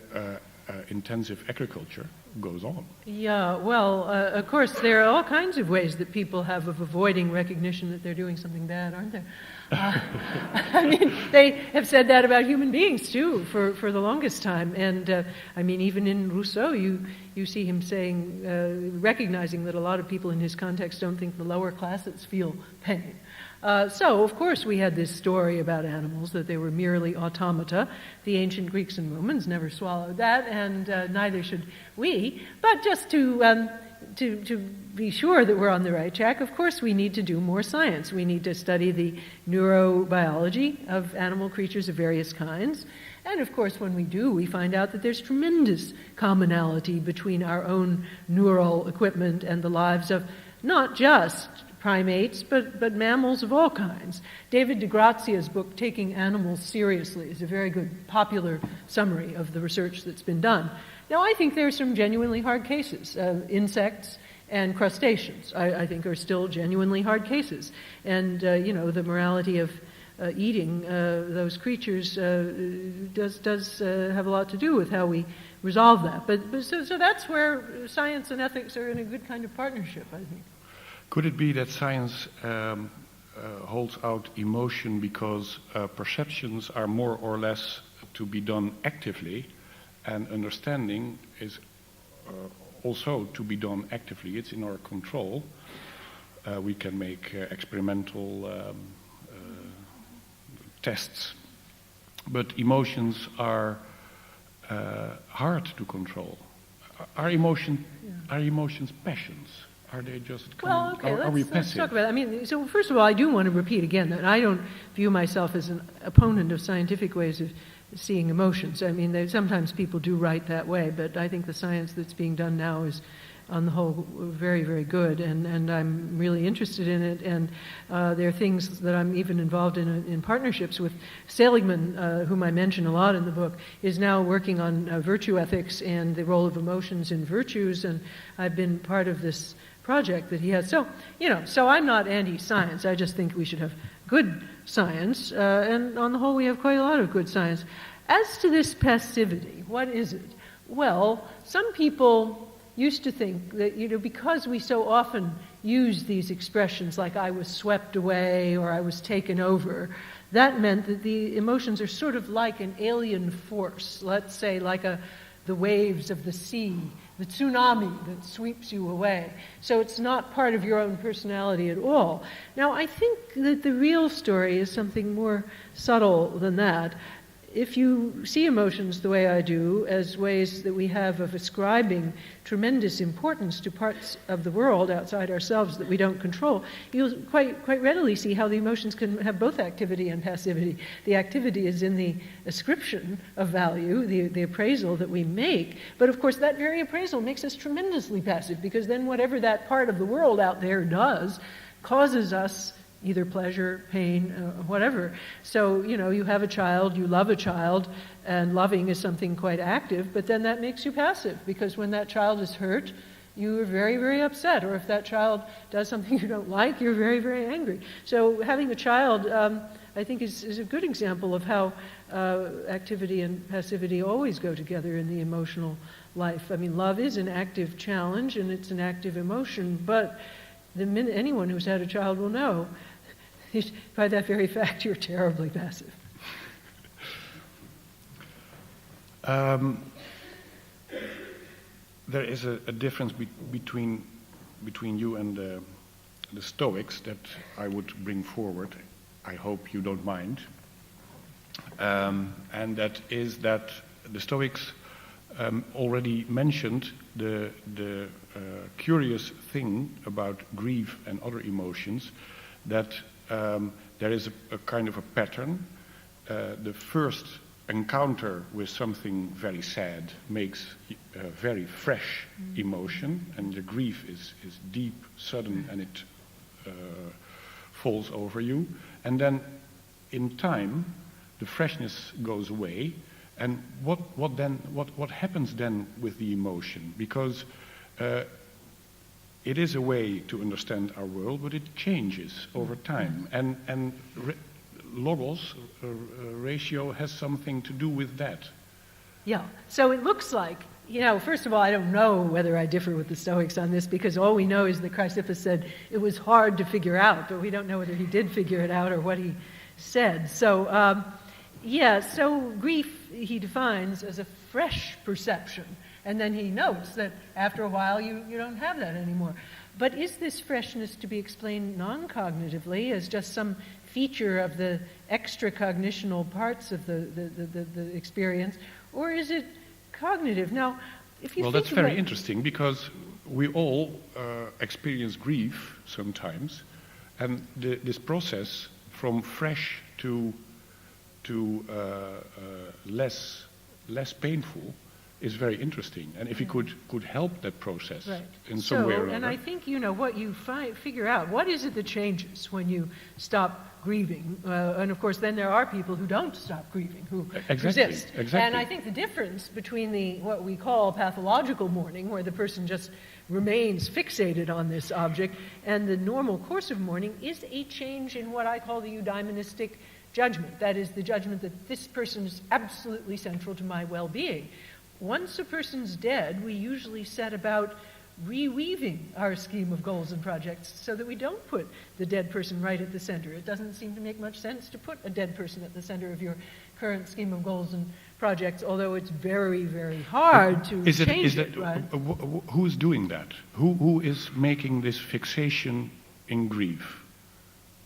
Speaker 2: intensive agriculture goes on.
Speaker 3: Yeah, well, of course, there are all kinds of ways that people have of avoiding recognition that they're doing something bad, aren't there? I mean, they have said that about human beings, too, for the longest time. And, I mean, even in Rousseau, you see him saying, recognizing that a lot of people in his context don't think the lower classes feel pain. So, of course, we had this story about animals, that they were merely automata. The ancient Greeks and Romans never swallowed that, and neither should we. But just to be sure that we're on the right track, of course, we need to do more science. We need to study the neurobiology of animal creatures of various kinds. And, of course, when we do, we find out that there's tremendous commonality between our own neural equipment and the lives of not just primates, but mammals of all kinds. David de Grazia's book, Taking Animals Seriously, is a very good popular summary of the research that's been done. Now, I think there are some genuinely hard cases. Insects and crustaceans, I think, are still genuinely hard cases. And, the morality of eating those creatures does have a lot to do with how we resolve that. So that's where science and ethics are in a good kind of partnership, I think.
Speaker 2: Could it be that science holds out emotion because perceptions are more or less to be done actively, and understanding is also to be done actively? It's in our control. We can make experimental tests, but emotions are hard to control. Are emotions passions? Are they just coming?
Speaker 3: Well, okay,
Speaker 2: are we
Speaker 3: let's
Speaker 2: passive?
Speaker 3: talk about that. I mean, so first of all, I do want to repeat again that I don't view myself as an opponent of scientific ways of seeing emotions. I mean, sometimes people do write that way, but I think the science that's being done now is, on the whole, very, very good, and I'm really interested in it. And there are things that I'm even involved in partnerships with. Seligman, whom I mention a lot in the book, is now working on virtue ethics and the role of emotions in virtues, and I've been part of this project that he has. So I'm not anti-science. I just think we should have good science, and on the whole, we have quite a lot of good science. As to this passivity, what is it? Well, some people used to think that, because we so often use these expressions like I was swept away or I was taken over, that meant that the emotions are sort of like an alien force, let's say like the waves of the sea, the tsunami that sweeps you away. So it's not part of your own personality at all. Now, I think that the real story is something more subtle than that. If you see emotions the way I do, as ways that we have of ascribing tremendous importance to parts of the world outside ourselves that we don't control, you'll quite readily see how the emotions can have both activity and passivity. The activity is in the ascription of value, the appraisal that we make, but of course that very appraisal makes us tremendously passive, because then whatever that part of the world out there does causes us either pleasure, pain, whatever. So, you have a child, you love a child, and loving is something quite active, but then that makes you passive, because when that child is hurt, you are very, very upset. Or if that child does something you don't like, you're very, very angry. So having a child, I think, is a good example of how activity and passivity always go together in the emotional life. I mean, love is an active challenge, and it's an active emotion, but the minute anyone who's had a child will know, by that very fact, you're terribly passive.
Speaker 2: There is a difference between you and the Stoics that I would bring forward. I hope you don't mind. And that is that the Stoics already mentioned the curious thing about grief and other emotions, that there is a kind of a pattern. The first encounter with something very sad makes a very fresh emotion, and the grief is deep, sudden, and it falls over you. And then in time, the freshness goes away. And what happens then with the emotion? Because it is a way to understand our world, but it changes over time. And logos ratio has something to do with that.
Speaker 3: Yeah, so it looks like, first of all, I don't know whether I differ with the Stoics on this, because all we know is that Chrysippus said it was hard to figure out, but we don't know whether he did figure it out or what he said. So, so grief he defines as a fresh perception, and then he notes that after a while you don't have that anymore. But is this freshness to be explained non-cognitively as just some feature of the extra-cognitional parts of the experience, or is it cognitive? Now, if you
Speaker 2: well,
Speaker 3: think
Speaker 2: that's very interesting, because we all experience grief sometimes, and this process from fresh to less painful is very interesting. And if you could help that process in some way or other.
Speaker 3: And I think, what you figure out, what is it that changes when you stop grieving? And of course, then there are people who don't stop grieving, who resist.
Speaker 2: Exactly.
Speaker 3: And I think the difference between what we call pathological mourning, where the person just remains fixated on this object, and the normal course of mourning is a change in what I call the eudaimonistic judgment. That is, the judgment that this person is absolutely central to my well-being. Once a person's dead, we usually set about reweaving our scheme of goals and projects so that we don't put the dead person right at the center. It doesn't seem to make much sense to put a dead person at the center of your current scheme of goals and projects, although it's very, very hard to change it. Right?
Speaker 2: Who's doing that? Who is making this fixation in grief?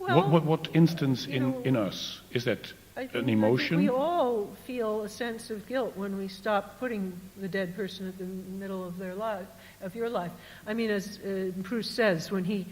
Speaker 3: Well,
Speaker 2: what instance in us? Is that an emotion?
Speaker 3: I think we all feel a sense of guilt when we stop putting the dead person at the middle of their life, of your life. I mean, as Proust says when he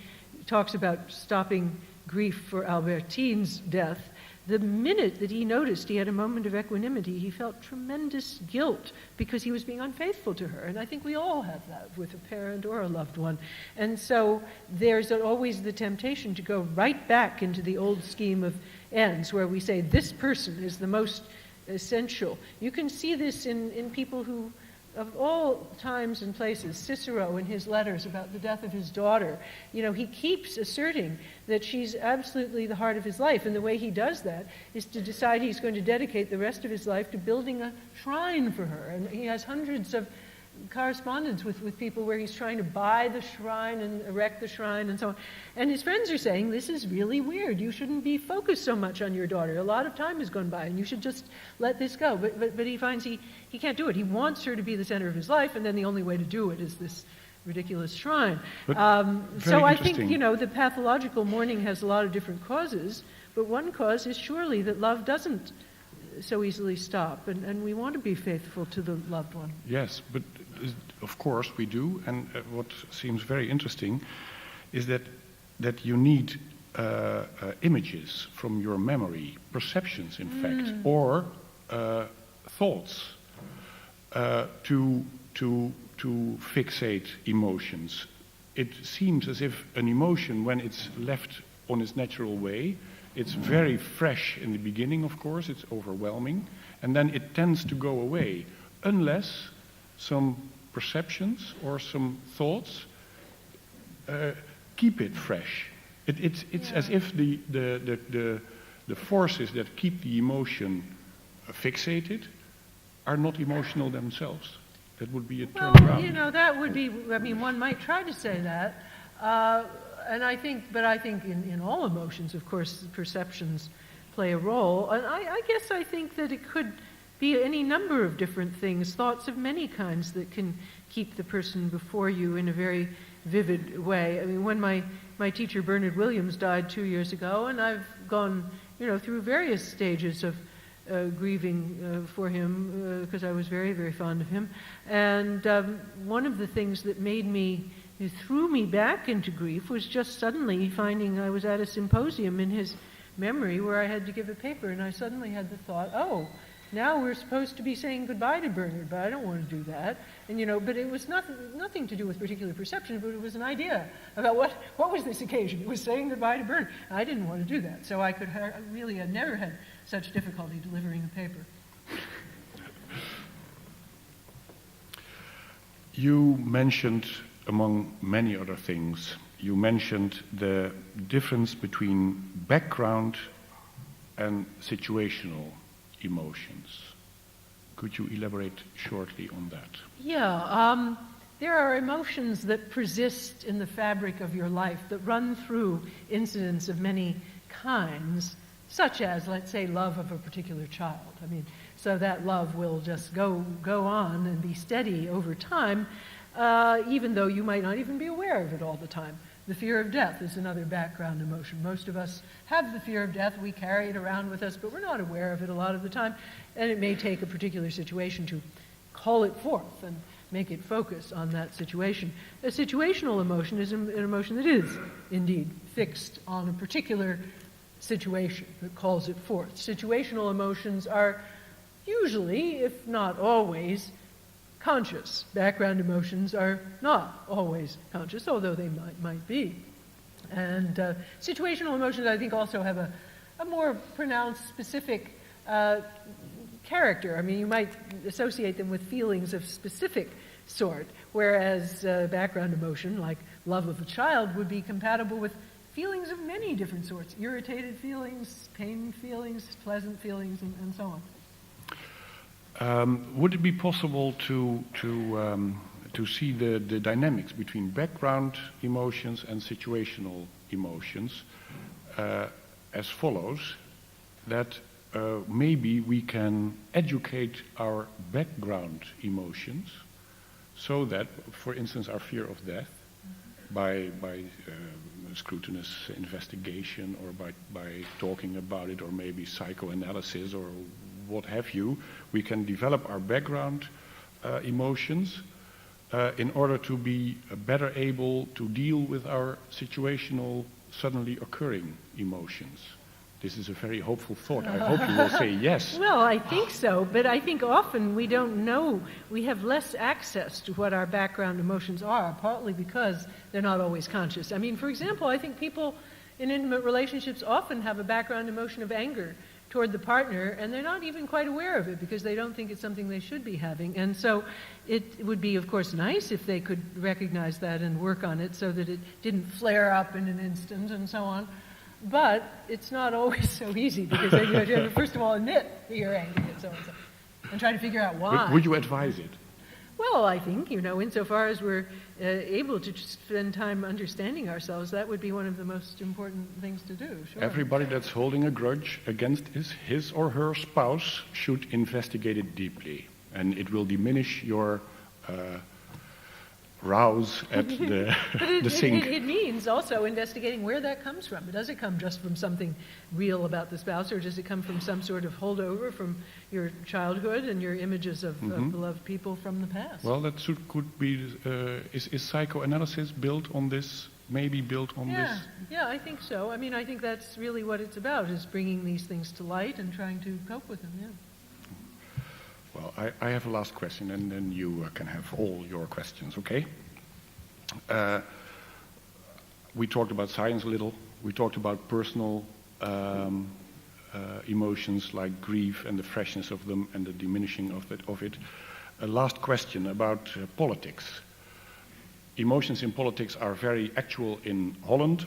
Speaker 3: talks about stopping grief for Albertine's death, the minute that he noticed he had a moment of equanimity, he felt tremendous guilt because he was being unfaithful to her. And I think we all have that with a parent or a loved one. And so there's always the temptation to go right back into the old scheme of ends where we say this person is the most essential. You can see this in people who, of all times and places, Cicero in his letters about the death of his daughter, he keeps asserting that she's absolutely the heart of his life. And the way he does that is to decide he's going to dedicate the rest of his life to building a shrine for her. And he has hundreds of correspondence with people where he's trying to buy the shrine and erect the shrine and so on. And his friends are saying, this is really weird. You shouldn't be focused so much on your daughter. A lot of time has gone by and you should just let this go. But he finds he can't do it. He wants her to be the center of his life, and then the only way to do it is this ridiculous shrine. So I think, the pathological mourning has a lot of different causes, but one cause is surely that love doesn't so easily stop, and we want to be faithful to the loved one.
Speaker 2: Yes, but of course we do, and what seems very interesting is that you need images from your memory, perceptions in fact, or thoughts to fixate emotions. It seems as if an emotion, when it's left on its natural way, it's very fresh in the beginning, of course, it's overwhelming, and then it tends to go away, unless some perceptions or some thoughts keep it fresh. It's as if the forces that keep the emotion fixated are not emotional themselves. That would be a turnaround.
Speaker 3: Well, that would be, one might try to say that. And I think in all emotions, of course, perceptions play a role. And I think that it could be any number of different things, thoughts of many kinds that can keep the person before you in a very vivid way. I mean, when my teacher Bernard Williams died 2 years ago, and I've gone, through various stages of grieving for him because I was very, very fond of him. And one of the things that threw me back into grief was just suddenly finding I was at a symposium in his memory where I had to give a paper, and I suddenly had the thought, now we're supposed to be saying goodbye to Bernard, but I don't want to do that. And, but it was nothing to do with particular perception, but it was an idea about what was this occasion. It was saying goodbye to Bernard. I didn't want to do that, so I never had such difficulty delivering a paper.
Speaker 2: You mentioned, among many other things, you mentioned the difference between background and situational emotions. Could you elaborate shortly on that?
Speaker 3: Yeah, there are emotions that persist in the fabric of your life that run through incidents of many kinds, such as, let's say, love of a particular child. So that love will just go on and be steady over time, even though you might not even be aware of it all the time. The fear of death is another background emotion. Most of us have the fear of death. We carry it around with us, but we're not aware of it a lot of the time. And it may take a particular situation to call it forth and make it focus on that situation. A situational emotion is an emotion that is indeed fixed on a particular situation that calls it forth. Situational emotions are usually, if not always, conscious. Background emotions are not always conscious, although they might be. And situational emotions, I think, also have a more pronounced, specific character. You might associate them with feelings of specific sort, whereas background emotion, like love of a child, would be compatible with feelings of many different sorts: irritated feelings, pain feelings, pleasant feelings, and so on.
Speaker 2: Would it be possible to see the dynamics between background emotions and situational emotions as follows? That maybe we can educate our background emotions so that, for instance, our fear of death, by scrutinous investigation, or by talking about it, or maybe psychoanalysis, or what have you, we can develop our background emotions in order to be better able to deal with our situational, suddenly occurring emotions. This is a very hopeful thought. I hope you will say yes.
Speaker 3: Well, I think so, but I think often we don't know. We have less access to what our background emotions are, partly because they're not always conscious. For example, I think people in intimate relationships often have a background emotion of anger toward the partner, and they're not even quite aware of it because they don't think it's something they should be having. And so it would be, of course, nice if they could recognize that and work on it so that it didn't flare up in an instant and so on. But it's not always so easy because then you have to, first of all, admit that you're angry and so on, and try to figure out why.
Speaker 2: Would you advise it?
Speaker 3: Well, I think, insofar as we're able to spend time understanding ourselves, that would be one of the most important things to do, sure.
Speaker 2: Everybody that's holding a grudge against his or her spouse should investigate it deeply, and it will diminish your rouse at the sink.
Speaker 3: It means also investigating where that comes from. Does it come just from something real about the spouse, or does it come from some sort of holdover from your childhood and your images of beloved people from the past?
Speaker 2: Well, that could be. Is psychoanalysis built on this? Maybe built on this?
Speaker 3: Yeah, I think so. I think that's really what it's about: is bringing these things to light and trying to cope with them. Yeah.
Speaker 2: Well, I have a last question, and then you can have all your questions, okay? We talked about science a little. We talked about personal emotions like grief and the freshness of them and the diminishing of it. A last question about politics. Emotions in politics are very actual in Holland,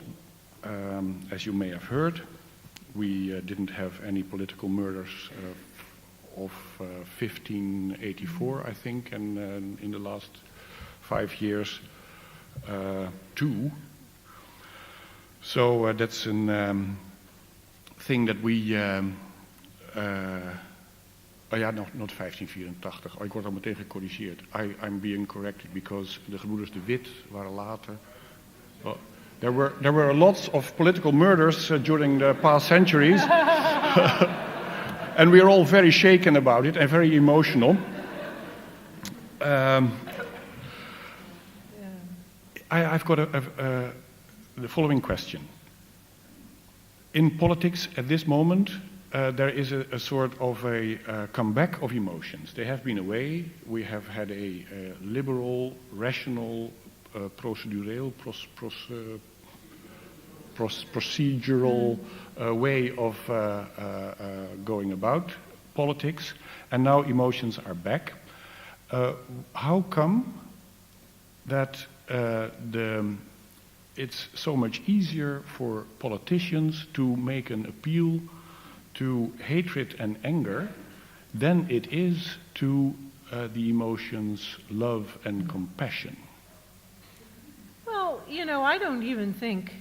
Speaker 2: as you may have heard. We didn't have any political murders of 1584, I think, and in the last 5 years, 2. So that's a thing that we... not 1584. Ik word al meteen gecorrigeerd. I'm being corrected because de gebroeders de Wit waren later. Well, there were lots of political murders during the past centuries. And we are all very shaken about it and very emotional. I've got the following question. In politics at this moment, there is a sort of a comeback of emotions. They have been away. We have had a liberal, rational, procedural way of going about politics, and now emotions are back. How come that it's so much easier for politicians to make an appeal to hatred and anger than it is to the emotions love and compassion?
Speaker 3: Well, I don't even think,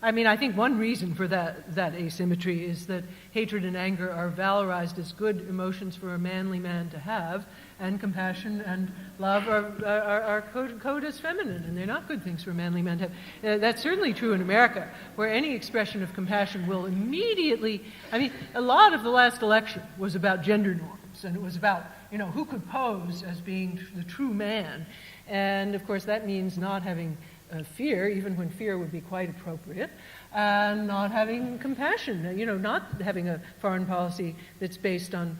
Speaker 3: I think one reason for that asymmetry is that hatred and anger are valorized as good emotions for a manly man to have, and compassion and love are coded as feminine, and they're not good things for a manly man to have. That's certainly true in America, where any expression of compassion will immediately, a lot of the last election was about gender norms, and it was about, who could pose as being the true man. And of course that means not having fear, even when fear would be quite appropriate, and not having compassion, not having a foreign policy that's based on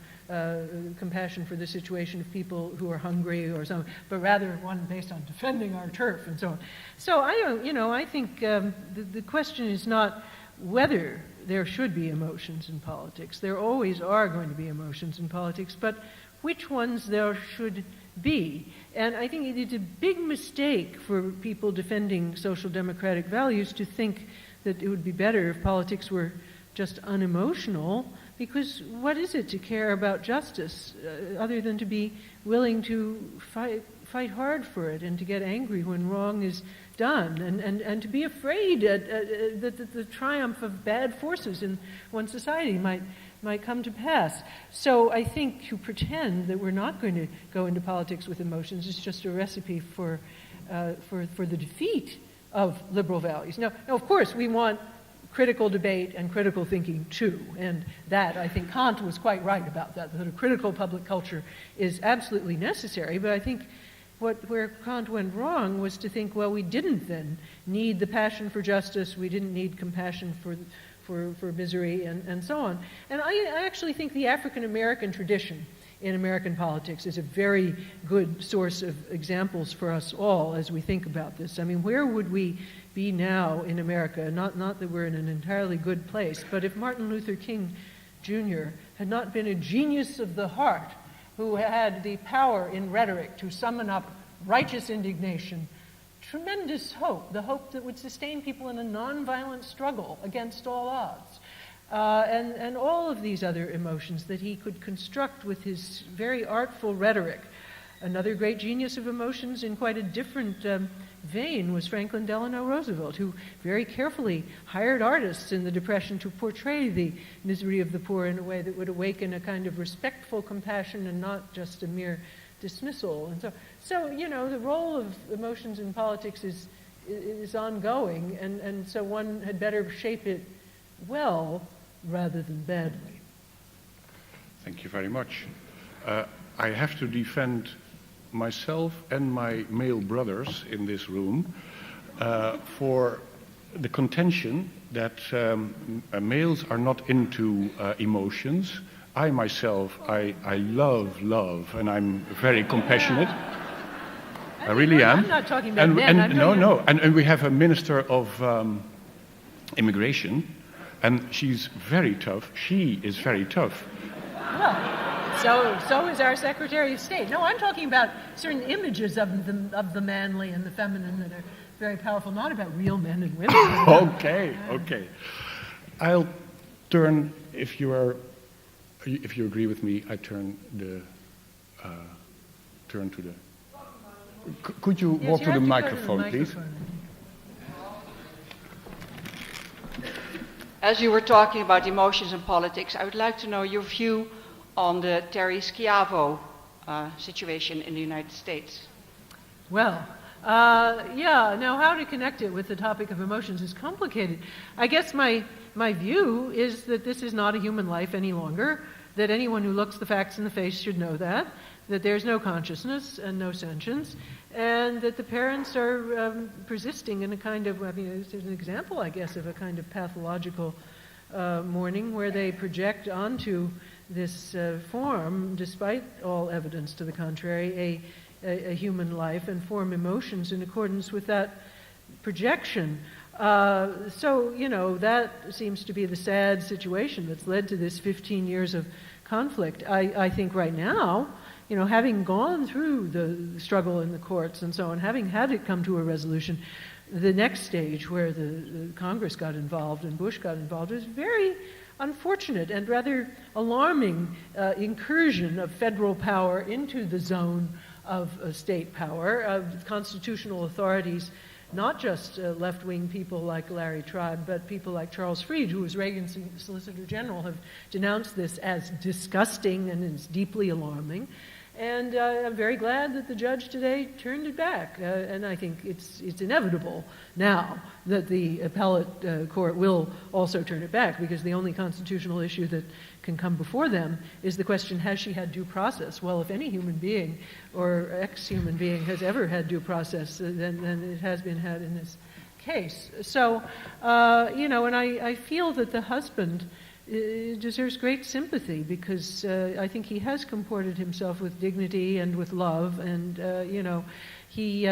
Speaker 3: compassion for the situation of people who are hungry or something, but rather one based on defending our turf and so on. So I think the question is not whether there should be emotions in politics. There always are going to be emotions in politics, but which ones there should be. And I think it's a big mistake for people defending social democratic values to think that it would be better if politics were just unemotional, because what is it to care about justice other than to be willing to fight hard for it and to get angry when wrong is done, and to be afraid that the triumph of bad forces in one society might come to pass. So I think to pretend that we're not going to go into politics with emotions is just a recipe for the defeat of liberal values. Now, of course, we want critical debate and critical thinking too, and that, I think Kant was quite right about that a critical public culture is absolutely necessary, but I think where Kant went wrong was to think, well, we didn't then need the passion for justice, we didn't need compassion for misery and so on. And I actually think the African American tradition in American politics is a very good source of examples for us all as we think about this. Where would we be now in America? Not that we're in an entirely good place, but if Martin Luther King Jr. had not been a genius of the heart who had the power in rhetoric to summon up righteous indignation, tremendous hope, the hope that would sustain people in a nonviolent struggle against all odds, and all of these other emotions that he could construct with his very artful rhetoric. Another great genius of emotions in quite a different vein was Franklin Delano Roosevelt, who very carefully hired artists in the Depression to portray the misery of the poor in a way that would awaken a kind of respectful compassion and not just a mere dismissal. And so the role of emotions in politics is ongoing, and so one had better shape it well rather than badly.
Speaker 2: Thank you very much. I have to defend myself and my male brothers in this room for the contention that males are not into emotions. I myself, I love, and I'm very compassionate. I really am.
Speaker 3: I'm not talking about men.
Speaker 2: And we have a minister of immigration, and she's very tough. She is very tough.
Speaker 3: Well, so is our Secretary of State. No, I'm talking about certain images of the manly and the feminine that are very powerful, not about real men and women.
Speaker 2: Okay. I'll turn, if you agree with me, I turn to the. Could you walk to the microphone, please?
Speaker 4: As you were talking about emotions in politics, I would like to know your view on the Terry Schiavo situation in the United States.
Speaker 3: Well, now how to connect it with the topic of emotions is complicated. I guess my view is that this is not a human life any longer, that anyone who looks the facts in the face should know that there's no consciousness and no sentience, and that the parents are persisting in a kind of, this is an example, I guess, of a kind of pathological morning, where they project onto this form, despite all evidence to the contrary, a human life and form emotions in accordance with that projection. So, that seems to be the sad situation that's led to this 15 years of conflict. I think right now, having gone through the struggle in the courts and so on, having had it come to a resolution, the next stage where the Congress got involved and Bush got involved was very unfortunate and rather alarming incursion of federal power into the zone of state power, of constitutional authorities, not just left-wing people like Larry Tribe, but people like Charles Fried, who was Reagan's Solicitor General, have denounced this as disgusting and is deeply alarming. And I'm very glad that the judge today turned it back. And I think it's inevitable now that the appellate court will also turn it back, because the only constitutional issue that can come before them is the question, has she had due process? Well, if any human being or ex-human being has ever had due process, then it has been had in this case. So, and I feel that the husband deserves great sympathy, because I think he has comported himself with dignity and with love, and he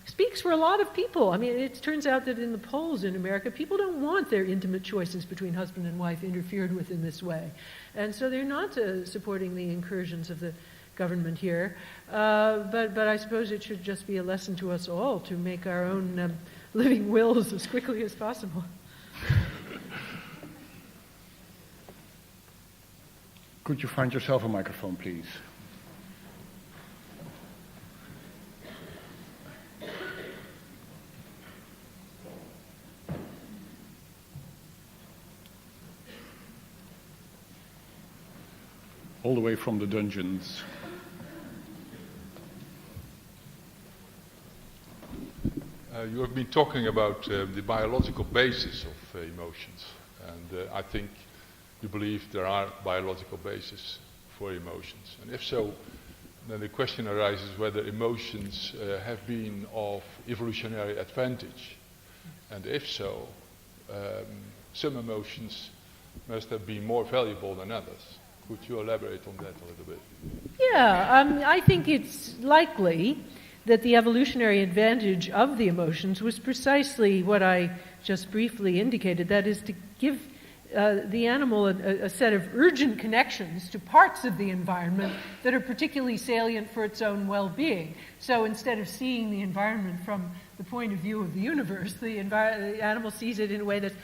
Speaker 3: speaks for a lot of people. I mean, it turns out that in the polls in America, people don't want their intimate choices between husband and wife interfered with in this way, and so they're not supporting the incursions of the government here. But I suppose it should just be a lesson to us all to make our own living wills as quickly as possible.
Speaker 2: Could you find yourself a microphone, please? All the way from the dungeons.
Speaker 5: You have been talking about the biological basis of emotions, and I think you believe there are biological bases for emotions. And if so, then the question arises whether emotions have been of evolutionary advantage. And if so, some emotions must have been more valuable than others. Could you elaborate on that a little bit?
Speaker 3: Yeah, I think it's likely that the evolutionary advantage of the emotions was precisely what I just briefly indicated, that is to give the animal a set of urgent connections to parts of the environment that are particularly salient for its own well-being. So instead of seeing the environment from the point of view of the universe, the animal sees it in a way that's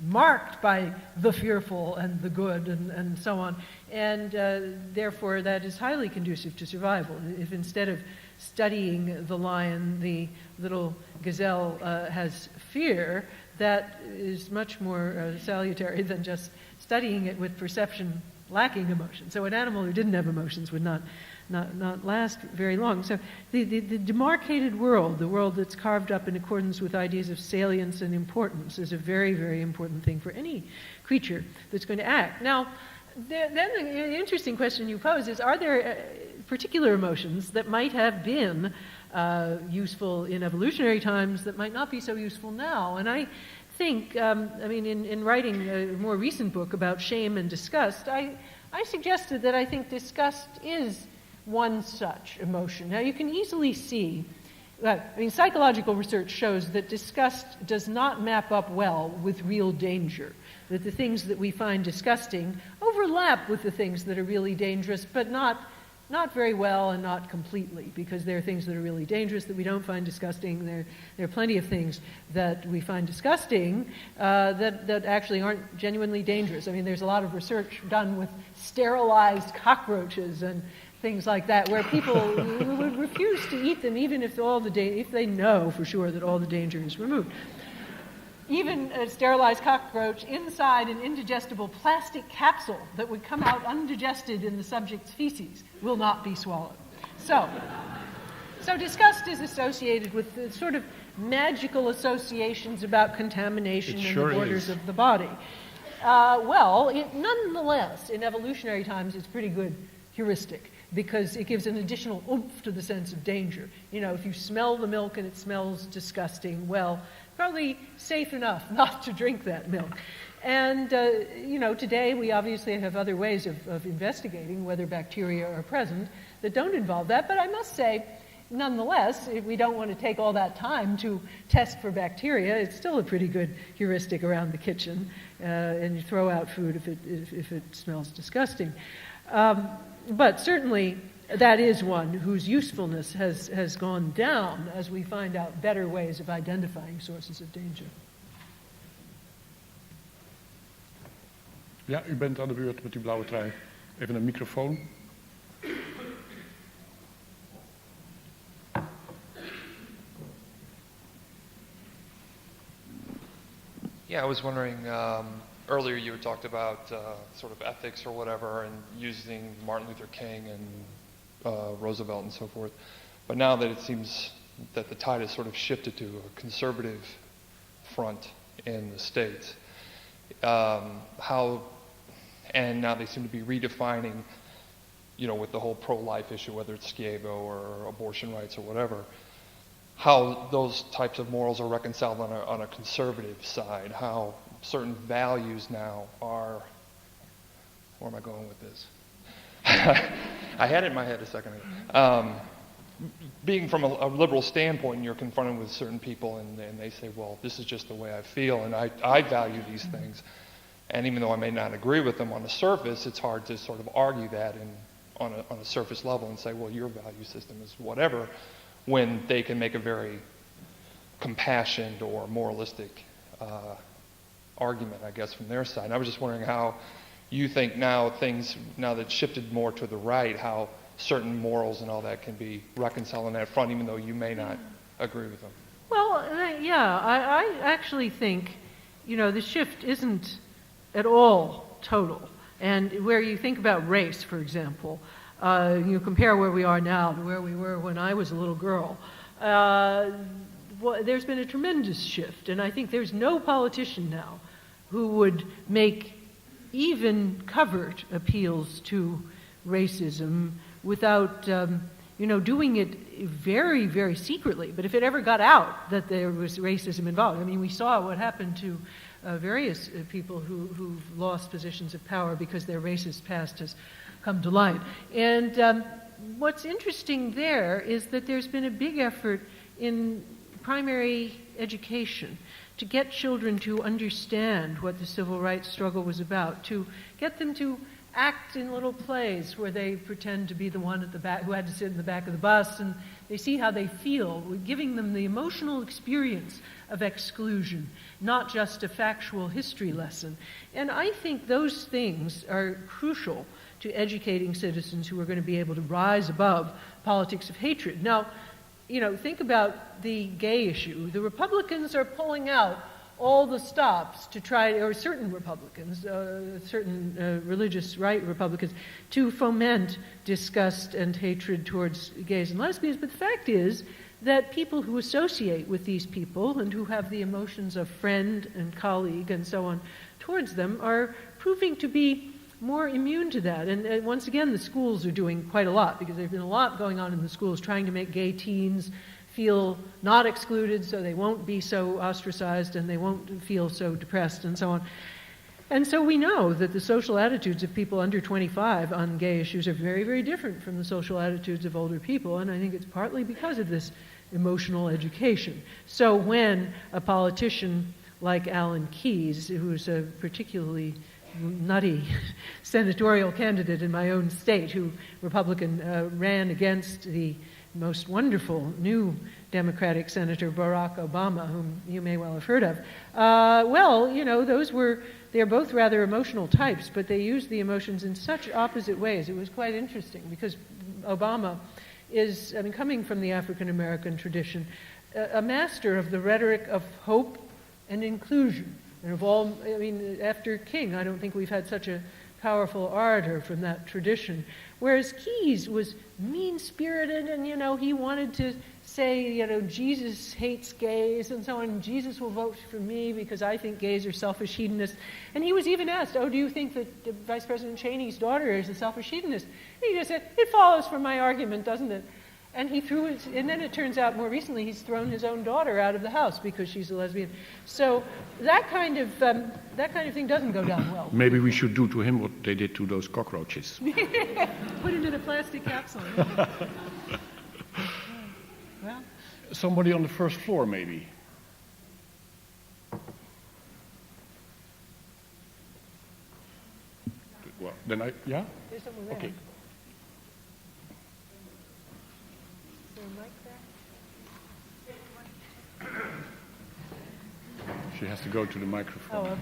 Speaker 3: marked by the fearful and the good and so on. And therefore that is highly conducive to survival. If instead of studying the lion, the little gazelle has fear, that is much more salutary than just studying it with perception lacking emotion. So an animal who didn't have emotions would not last very long. So the demarcated world, the world that's carved up in accordance with ideas of salience and importance, is a very, very important thing for any creature that's going to act. Now, then the interesting question you pose is, are there particular emotions that might have been useful in evolutionary times that might not be so useful now? And I think, in writing a more recent book about shame and disgust, I suggested that I think disgust is one such emotion. Now, you can easily see that, psychological research shows that disgust does not map up well with real danger, that the things that we find disgusting overlap with the things that are really dangerous, but not very well and not completely, because there are things that are really dangerous that we don't find disgusting. There are plenty of things that we find disgusting that actually aren't genuinely dangerous. There's a lot of research done with sterilized cockroaches and things like that, where people would refuse to eat them even if if they know for sure that all the danger is removed. Even a sterilized cockroach inside an indigestible plastic capsule that would come out undigested in the subject's feces will not be swallowed. So disgust is associated with the sort of magical associations about contamination and the borders of the body. Nonetheless, in evolutionary times, it's pretty good heuristic, because it gives an additional oomph to the sense of danger. If you smell the milk and it smells disgusting, well, probably safe enough not to drink that milk. And, today we obviously have other ways of investigating whether bacteria are present that don't involve that. But I must say, nonetheless, if we don't want to take all that time to test for bacteria, it's still a pretty good heuristic around the kitchen, and you throw out food if it smells disgusting. But certainly that is one whose usefulness has gone down as we find out better ways of identifying sources of danger.
Speaker 2: Ja, u bent aan de beurt met uw blauwe trui. Even een microfoon.
Speaker 6: Yeah, I was wondering, earlier you had talked about sort of ethics or whatever and using Martin Luther King and Roosevelt and so forth. But now that it seems that the tide has sort of shifted to a conservative front in the States, and now they seem to be redefining, with the whole pro-life issue, whether it's Schiavo or abortion rights or whatever, how those types of morals are reconciled on a conservative side, how certain values now are, where am I going with this? I had it in my head a second ago. Being from a liberal standpoint, and you're confronted with certain people, and they say, well, this is just the way I feel, and I value these things. And even though I may not agree with them on the surface, it's hard to sort of argue that on a surface level and say, well, your value system is whatever, when they can make a very compassionate or moralistic argument, I guess, from their side. And I was just wondering how you think now that it's shifted more to the right, how certain morals and all that can be reconciled on that front, even though you may not agree with them.
Speaker 3: Well, I actually think, the shift isn't at all total. And where you think about race, for example, you compare where we are now to where we were when I was a little girl, there's been a tremendous shift. And I think there's no politician now who would make even covert appeals to racism without, doing it very, very secretly. But if it ever got out that there was racism involved, we saw what happened to various people who've lost positions of power because their racist past has come to light. And what's interesting there is that there's been a big effort in primary education to get children to understand what the civil rights struggle was about, to get them to act in little plays where they pretend to be the one at the back who had to sit in the back of the bus, and they see how they feel. We're giving them the emotional experience of exclusion, not just a factual history lesson. And I think those things are crucial to educating citizens who are going to be able to rise above politics of hatred. Now, think about the gay issue. The Republicans are pulling out all the stops to try, or certain Republicans, certain religious right Republicans, to foment disgust and hatred towards gays and lesbians. But the fact is that people who associate with these people and who have the emotions of friend and colleague and so on towards them are proving to be more immune to that. And once again, the schools are doing quite a lot, because there's been a lot going on in the schools trying to make gay teens feel not excluded so they won't be so ostracized and they won't feel so depressed and so on. And so we know that the social attitudes of people under 25 on gay issues are very, very different from the social attitudes of older people, and I think it's partly because of this emotional education. So when a politician like Alan Keyes, who's a particularly nutty senatorial candidate in my own state, who Republican ran against the most wonderful new Democratic Senator Barack Obama, whom you may well have heard of. They're both rather emotional types, but they use the emotions in such opposite ways. It was quite interesting, because Obama is, coming from the African American tradition, a master of the rhetoric of hope and inclusion. And of all, after King, I don't think we've had such a powerful orator from that tradition. Whereas Keyes was mean-spirited, and, he wanted to say, Jesus hates gays and so on. Jesus will vote for me because I think gays are selfish hedonists. And he was even asked, do you think that Vice President Cheney's daughter is a selfish hedonist? And he just said, it follows from my argument, doesn't it? And and then it turns out more recently he's thrown his own daughter out of the house because she's a lesbian. So that kind of thing doesn't go down well.
Speaker 2: Maybe we should do to him what they did to those cockroaches.
Speaker 3: Put him in a plastic capsule. Well,
Speaker 2: Somebody on the first floor, maybe. Well, then yeah?
Speaker 3: there's someone there.
Speaker 2: Okay.
Speaker 3: Is there a mic there?
Speaker 2: She has to go to the microphone.
Speaker 3: Oh, okay.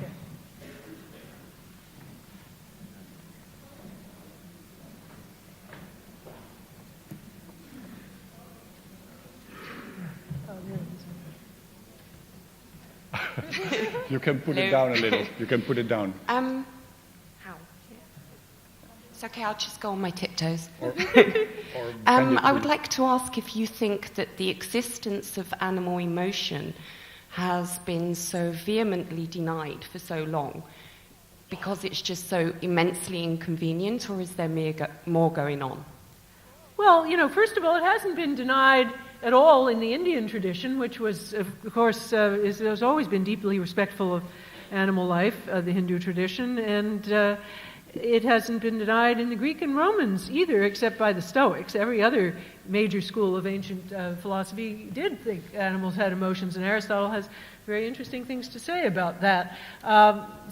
Speaker 3: Oh, there it is.
Speaker 2: You can put it
Speaker 7: Hello.
Speaker 2: down a little. You can put it down.
Speaker 7: How? It's okay, I'll just go on my tiptoes.
Speaker 2: Or bend it
Speaker 7: I
Speaker 2: to-
Speaker 7: would like to ask if you think that the existence of animal emotion has been so vehemently denied for so long because it's just so immensely inconvenient, or is there more going on?
Speaker 3: Well, first of all, it hasn't been denied at all in the Indian tradition, which was, of course, has always been deeply respectful of animal life, the Hindu tradition, and it hasn't been denied in the Greek and Romans either, except by the Stoics. Every other major school of ancient philosophy did think animals had emotions, and Aristotle has very interesting things to say about that.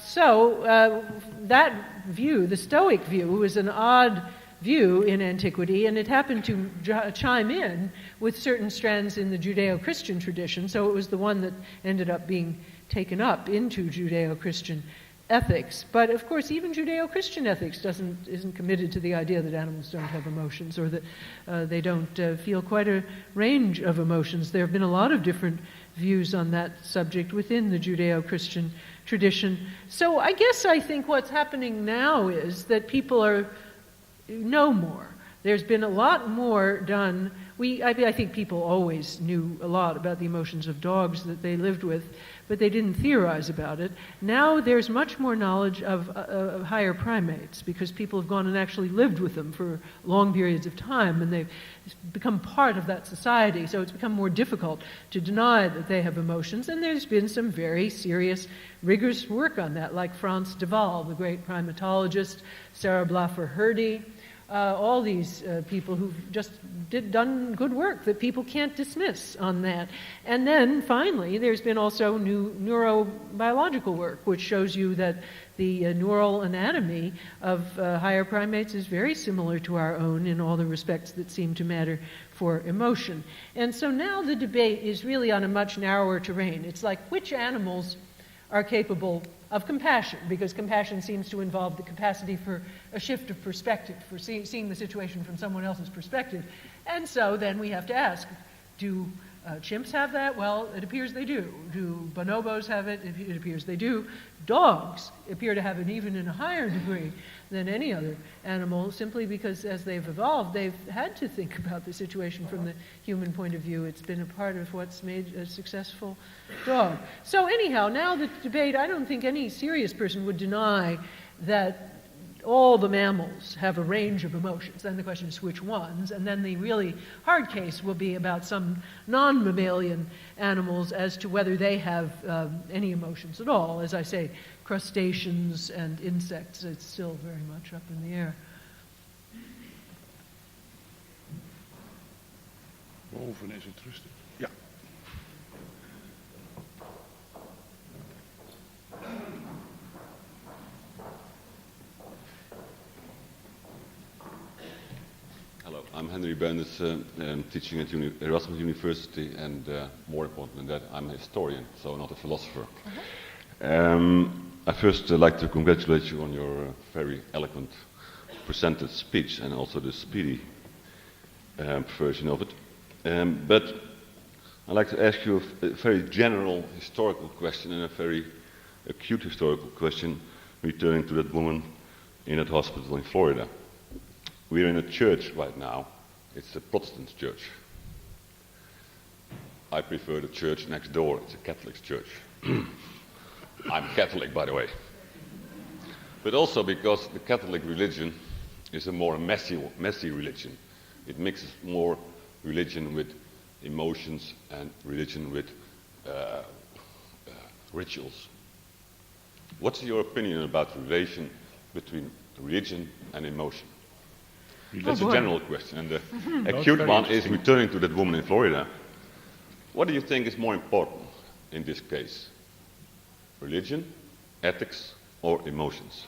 Speaker 3: So that view, the Stoic view, was an odd view in antiquity, and it happened to chime in with certain strands in the Judeo-Christian tradition, so it was the one that ended up being taken up into Judeo-Christian ethics. But of course, even Judeo-Christian ethics isn't committed to the idea that animals don't have emotions, or that they don't feel quite a range of emotions. There have been a lot of different views on that subject within the Judeo-Christian tradition. So I think what's happening now is that people know more. There's been a lot more done. I think people always knew a lot about the emotions of dogs that they lived with, but they didn't theorize about it. Now there's much more knowledge of higher primates, because people have gone and actually lived with them for long periods of time, and they've become part of that society, so it's become more difficult to deny that they have emotions, and there's been some very serious, rigorous work on that, like Frans de Waal, the great primatologist, Sarah Blaffer-Hrdy, all these people who've just done good work that people can't dismiss on that. And then finally, there's been also new neurobiological work, which shows you that the neural anatomy of higher primates is very similar to our own in all the respects that seem to matter for emotion. And so now the debate is really on a much narrower terrain. It's like, which animals are capable of compassion, because compassion seems to involve the capacity for a shift of perspective, for seeing the situation from someone else's perspective. And so then we have to ask, do chimps have that? Well, it appears they do. Do bonobos have it? It appears they do. Dogs appear to have it even in a higher degree than any other animal, simply because as they've evolved, they've had to think about the situation from the human point of view. It's been a part of what's made a successful dog. So anyhow, now the debate, I don't think any serious person would deny that all the mammals have a range of emotions. Then the question is which ones, and then the really hard case will be about some non-mammalian animals as to whether they have any emotions at all. As I say, crustaceans and insects, it's still very much up in the air.
Speaker 2: Boven is het rustig. Ja.
Speaker 8: Hello, I'm Henry Benders, teaching at Erasmus University, and more important than that, I'm a historian, so not a philosopher. I first like to congratulate you on your very eloquent presented speech, and also the speedy version of it. But I'd like to ask you a very general historical question, and a very acute historical question, returning to that woman in that hospital in Florida. We're in a church right now. It's a Protestant church. I prefer the church next door. It's a Catholic church. I'm Catholic, by the way. But also because the Catholic religion is a more messy religion. It mixes more religion with emotions and religion with rituals. What's your opinion about the relation between religion and emotion? That's a general question. And the acute one is returning to that woman in Florida. What do you think is more important in this case? Religion, ethics, or emotions?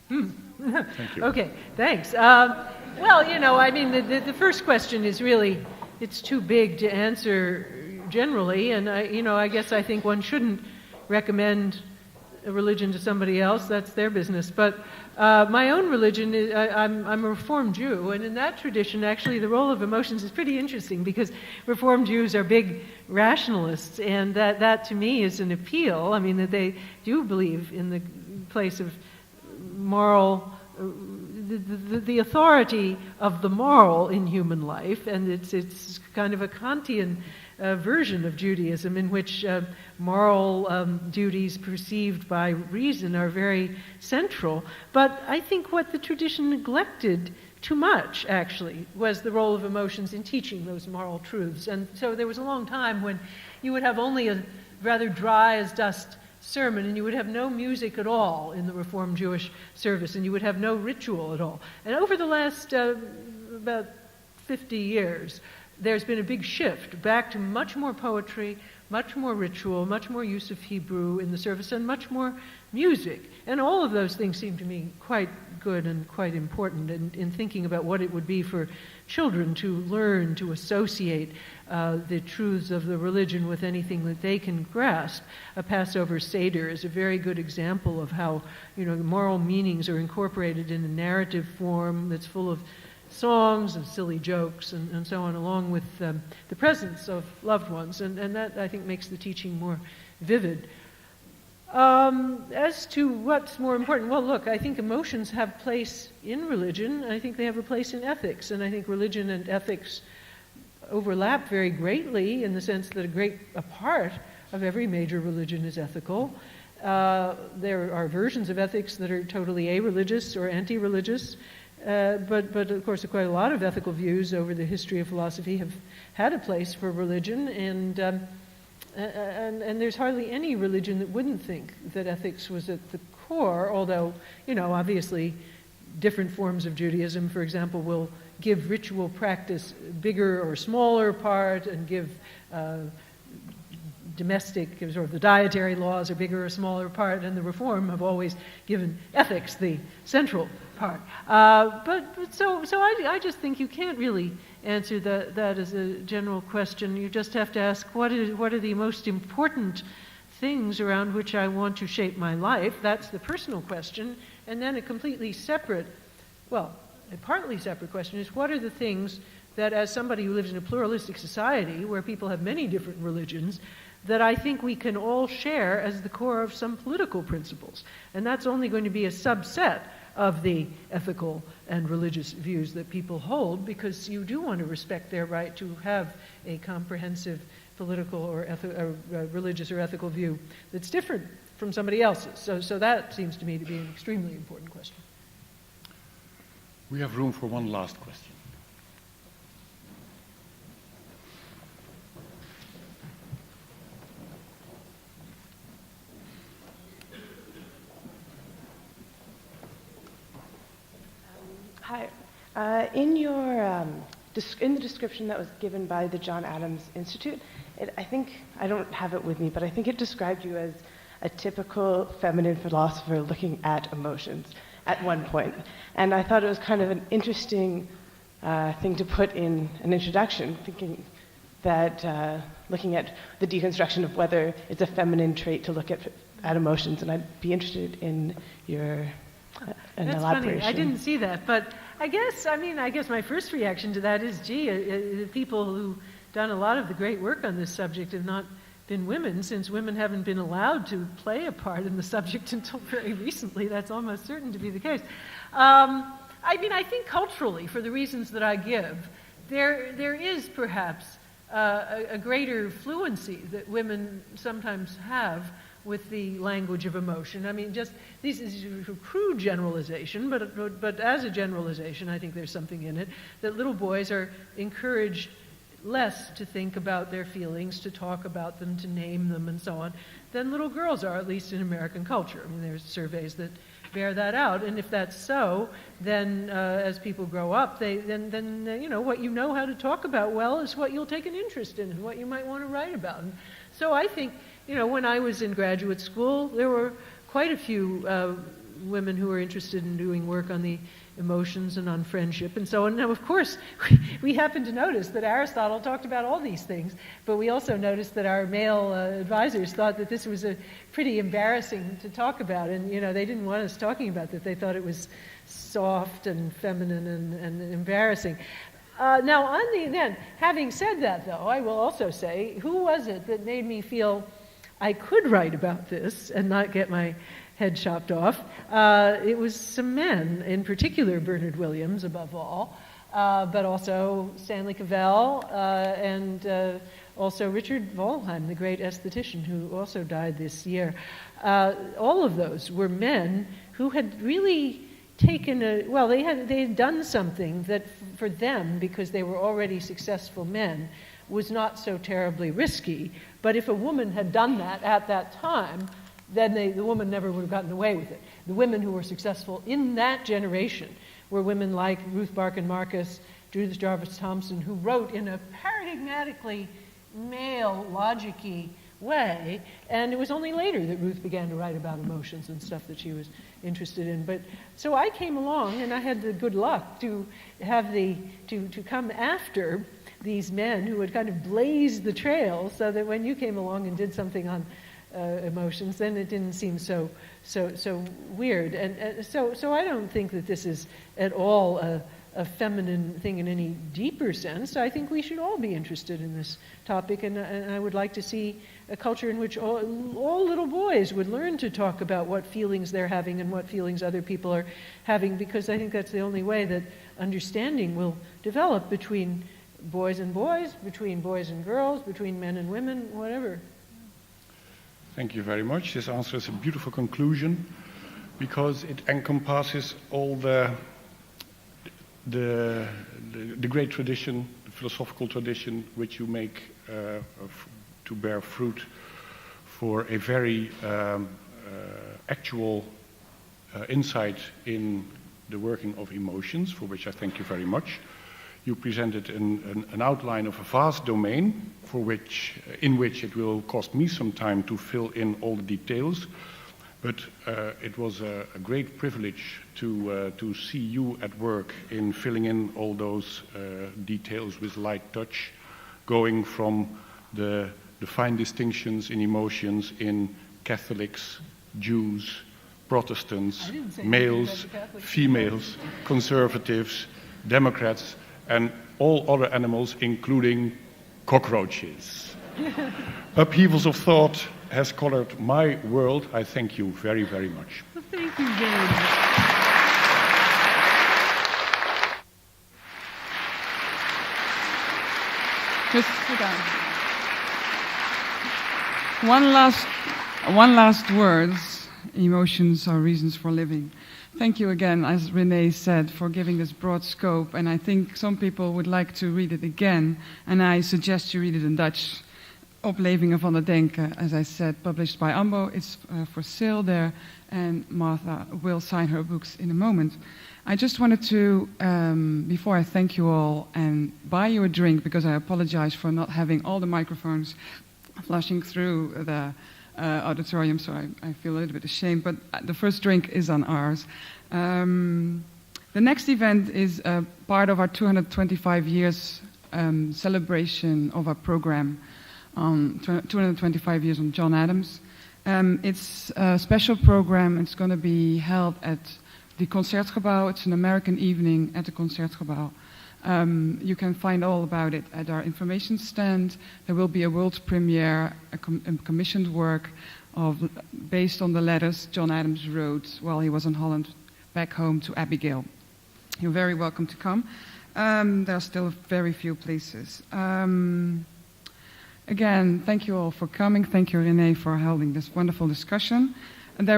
Speaker 2: Thank you.
Speaker 3: Okay, thanks. Well, you know, I mean, the first question is really, it's too big to answer generally, and I guess I think one shouldn't recommend a religion to somebody else. That's their business. But my own religion, I'm a Reformed Jew, and in that tradition, actually, the role of emotions is pretty interesting because Reformed Jews are big rationalists, and that to me is an appeal. I mean, that they do believe in the place of moral, the authority of the moral in human life, and it's kind of a Kantian version of Judaism in which moral duties perceived by reason are very central. But I think what the tradition neglected too much, actually, was the role of emotions in teaching those moral truths. And so there was a long time when you would have only a rather dry as dust sermon, and you would have no music at all in the Reformed Jewish service, and you would have no ritual at all. And over the last about 50 years, there's been a big shift back to much more poetry, much more ritual, much more use of Hebrew in the service, and much more music. And all of those things seem to me quite good and quite important in thinking about what it would be for children to learn to associate the truths of the religion with anything that they can grasp. A Passover Seder is a very good example of how, moral meanings are incorporated in a narrative form that's full of songs and silly jokes and so on, along with the presence of loved ones. And that, I think, makes the teaching more vivid. As to what's more important, well, look, I think emotions have place in religion. I think they have a place in ethics. And I think religion and ethics overlap very greatly in the sense that a part of every major religion is ethical. There are versions of ethics that are totally a-religious or anti-religious. But of course, quite a lot of ethical views over the history of philosophy have had a place for religion, and there's hardly any religion that wouldn't think that ethics was at the core, although, obviously different forms of Judaism, for example, will give ritual practice bigger or smaller part, and give domestic, sort of the dietary laws are bigger or smaller part, and the Reform have always given ethics the central part. So I just think you can't really answer that as a general question. You just have to ask, what are the most important things around which I want to shape my life? That's the personal question. And then a completely separate, a partly separate question is, what are the things that, as somebody who lives in a pluralistic society where people have many different religions, that I think we can all share as the core of some political principles? And that's only going to be a subset of the ethical and religious views that people hold, because you do want to respect their right to have a comprehensive political or religious or ethical view that's different from somebody else's. So that seems to me to be an extremely important question.
Speaker 2: We have room for one last question.
Speaker 9: Hi. In your in the description that was given by the John Adams Institute, I don't have it with me, but I think it described you as a typical feminine philosopher looking at emotions at one point. And I thought it was kind of an interesting thing to put in an introduction, thinking that looking at the deconstruction of whether it's a feminine trait to look at emotions, and I'd be interested in your
Speaker 3: That's funny. I didn't see that, but I guess my first reaction to that is, the people who've done a lot of the great work on this subject have not been women, since women haven't been allowed to play a part in the subject until very recently. That's almost certain to be the case. I think culturally, for the reasons that I give, there is perhaps a greater fluency that women sometimes have with the language of emotion. I mean, just this is a crude generalization, but as a generalization, I think there's something in it, that little boys are encouraged less to think about their feelings, to talk about them, to name them, and so on, than little girls are, at least in American culture. I mean, there's surveys that bear that out, and if that's so, then as people grow up, then you know, what you know how to talk about well is what you'll take an interest in and what you might want to write about. And so I think, you know, when I was in graduate school, there were quite a few women who were interested in doing work on the emotions and on friendship and so on. Now, of course, we happen to notice that Aristotle talked about all these things, but we also noticed that our male advisors thought that this was a pretty embarrassing to talk about, and you know, they didn't want us talking about that. They thought it was soft and feminine and embarrassing. Now, on the end, having said that, though, I will also say, who was it that made me feel I could write about this and not get my head chopped off? It was some men, in particular Bernard Williams, above all, but also Stanley Cavell and also Richard Wollheim, the great aesthetician who also died this year. All of those were men who had really taken they had done something that for them, because they were already successful men, was not so terribly risky. But if a woman had done that at that time, then the woman never would have gotten away with it. The women who were successful in that generation were women like Ruth Barkin Marcus, Judith Jarvis Thompson, who wrote in a paradigmatically male, logic-y way, and it was only later that Ruth began to write about emotions and stuff that she was interested in. But so I came along, and I had the good luck to have to come after these men who had kind of blazed the trail, so that when you came along and did something on emotions, then it didn't seem so weird. And so I don't think that this is at all a feminine thing in any deeper sense. I think we should all be interested in this topic, and I would like to see a culture in which all little boys would learn to talk about what feelings they're having and what feelings other people are having, because I think that's the only way that understanding will develop between boys and boys, between boys and girls, between men and women, whatever.
Speaker 2: Thank you very much. This answer is a beautiful conclusion because it encompasses all the great tradition, the philosophical tradition, which you make to bear fruit for a very actual insight in the working of emotions, for which I thank you very much. You presented an outline of a vast domain in which it will cost me some time to fill in all the details, but it was a great privilege to see you at work in filling in all those details with light touch, going from the fine distinctions in emotions in Catholics, Jews, Protestants, males, females, conservatives, Democrats, and all other animals, including cockroaches. Upheavals of Thought has colored my world. I thank you very, very much.
Speaker 3: Well, thank you very much.
Speaker 1: Just sit down. One last words. Emotions are reasons for living. Thank you again, as Renee said, for giving this broad scope, and I think some people would like to read it again, and I suggest you read it in Dutch. Oplevingen van het denken, as I said, published by AMBO. It's for sale there, and Martha will sign her books in a moment. I just wanted to, before I thank you all, and buy you a drink, because I apologize for not having all the microphones flashing through the auditorium, so I feel a little bit ashamed, but the first drink is on ours. The next event is part of our 225 years celebration of our program on 225 years on John Adams. It's a special program. It's going to be held at the Concertgebouw. It's an American evening at the Concertgebouw. You can find all about it at our information stand. There will be a world premiere, a commissioned work based on the letters John Adams wrote while he was in Holland back home to Abigail. You're very welcome to come. There are still very few places. Again, thank you all for coming. Thank you, Renee, for holding this wonderful discussion. And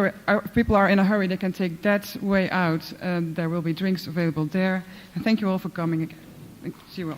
Speaker 1: people are in a hurry, they can take that way out. There will be drinks available there. And thank you all for coming again. See you all.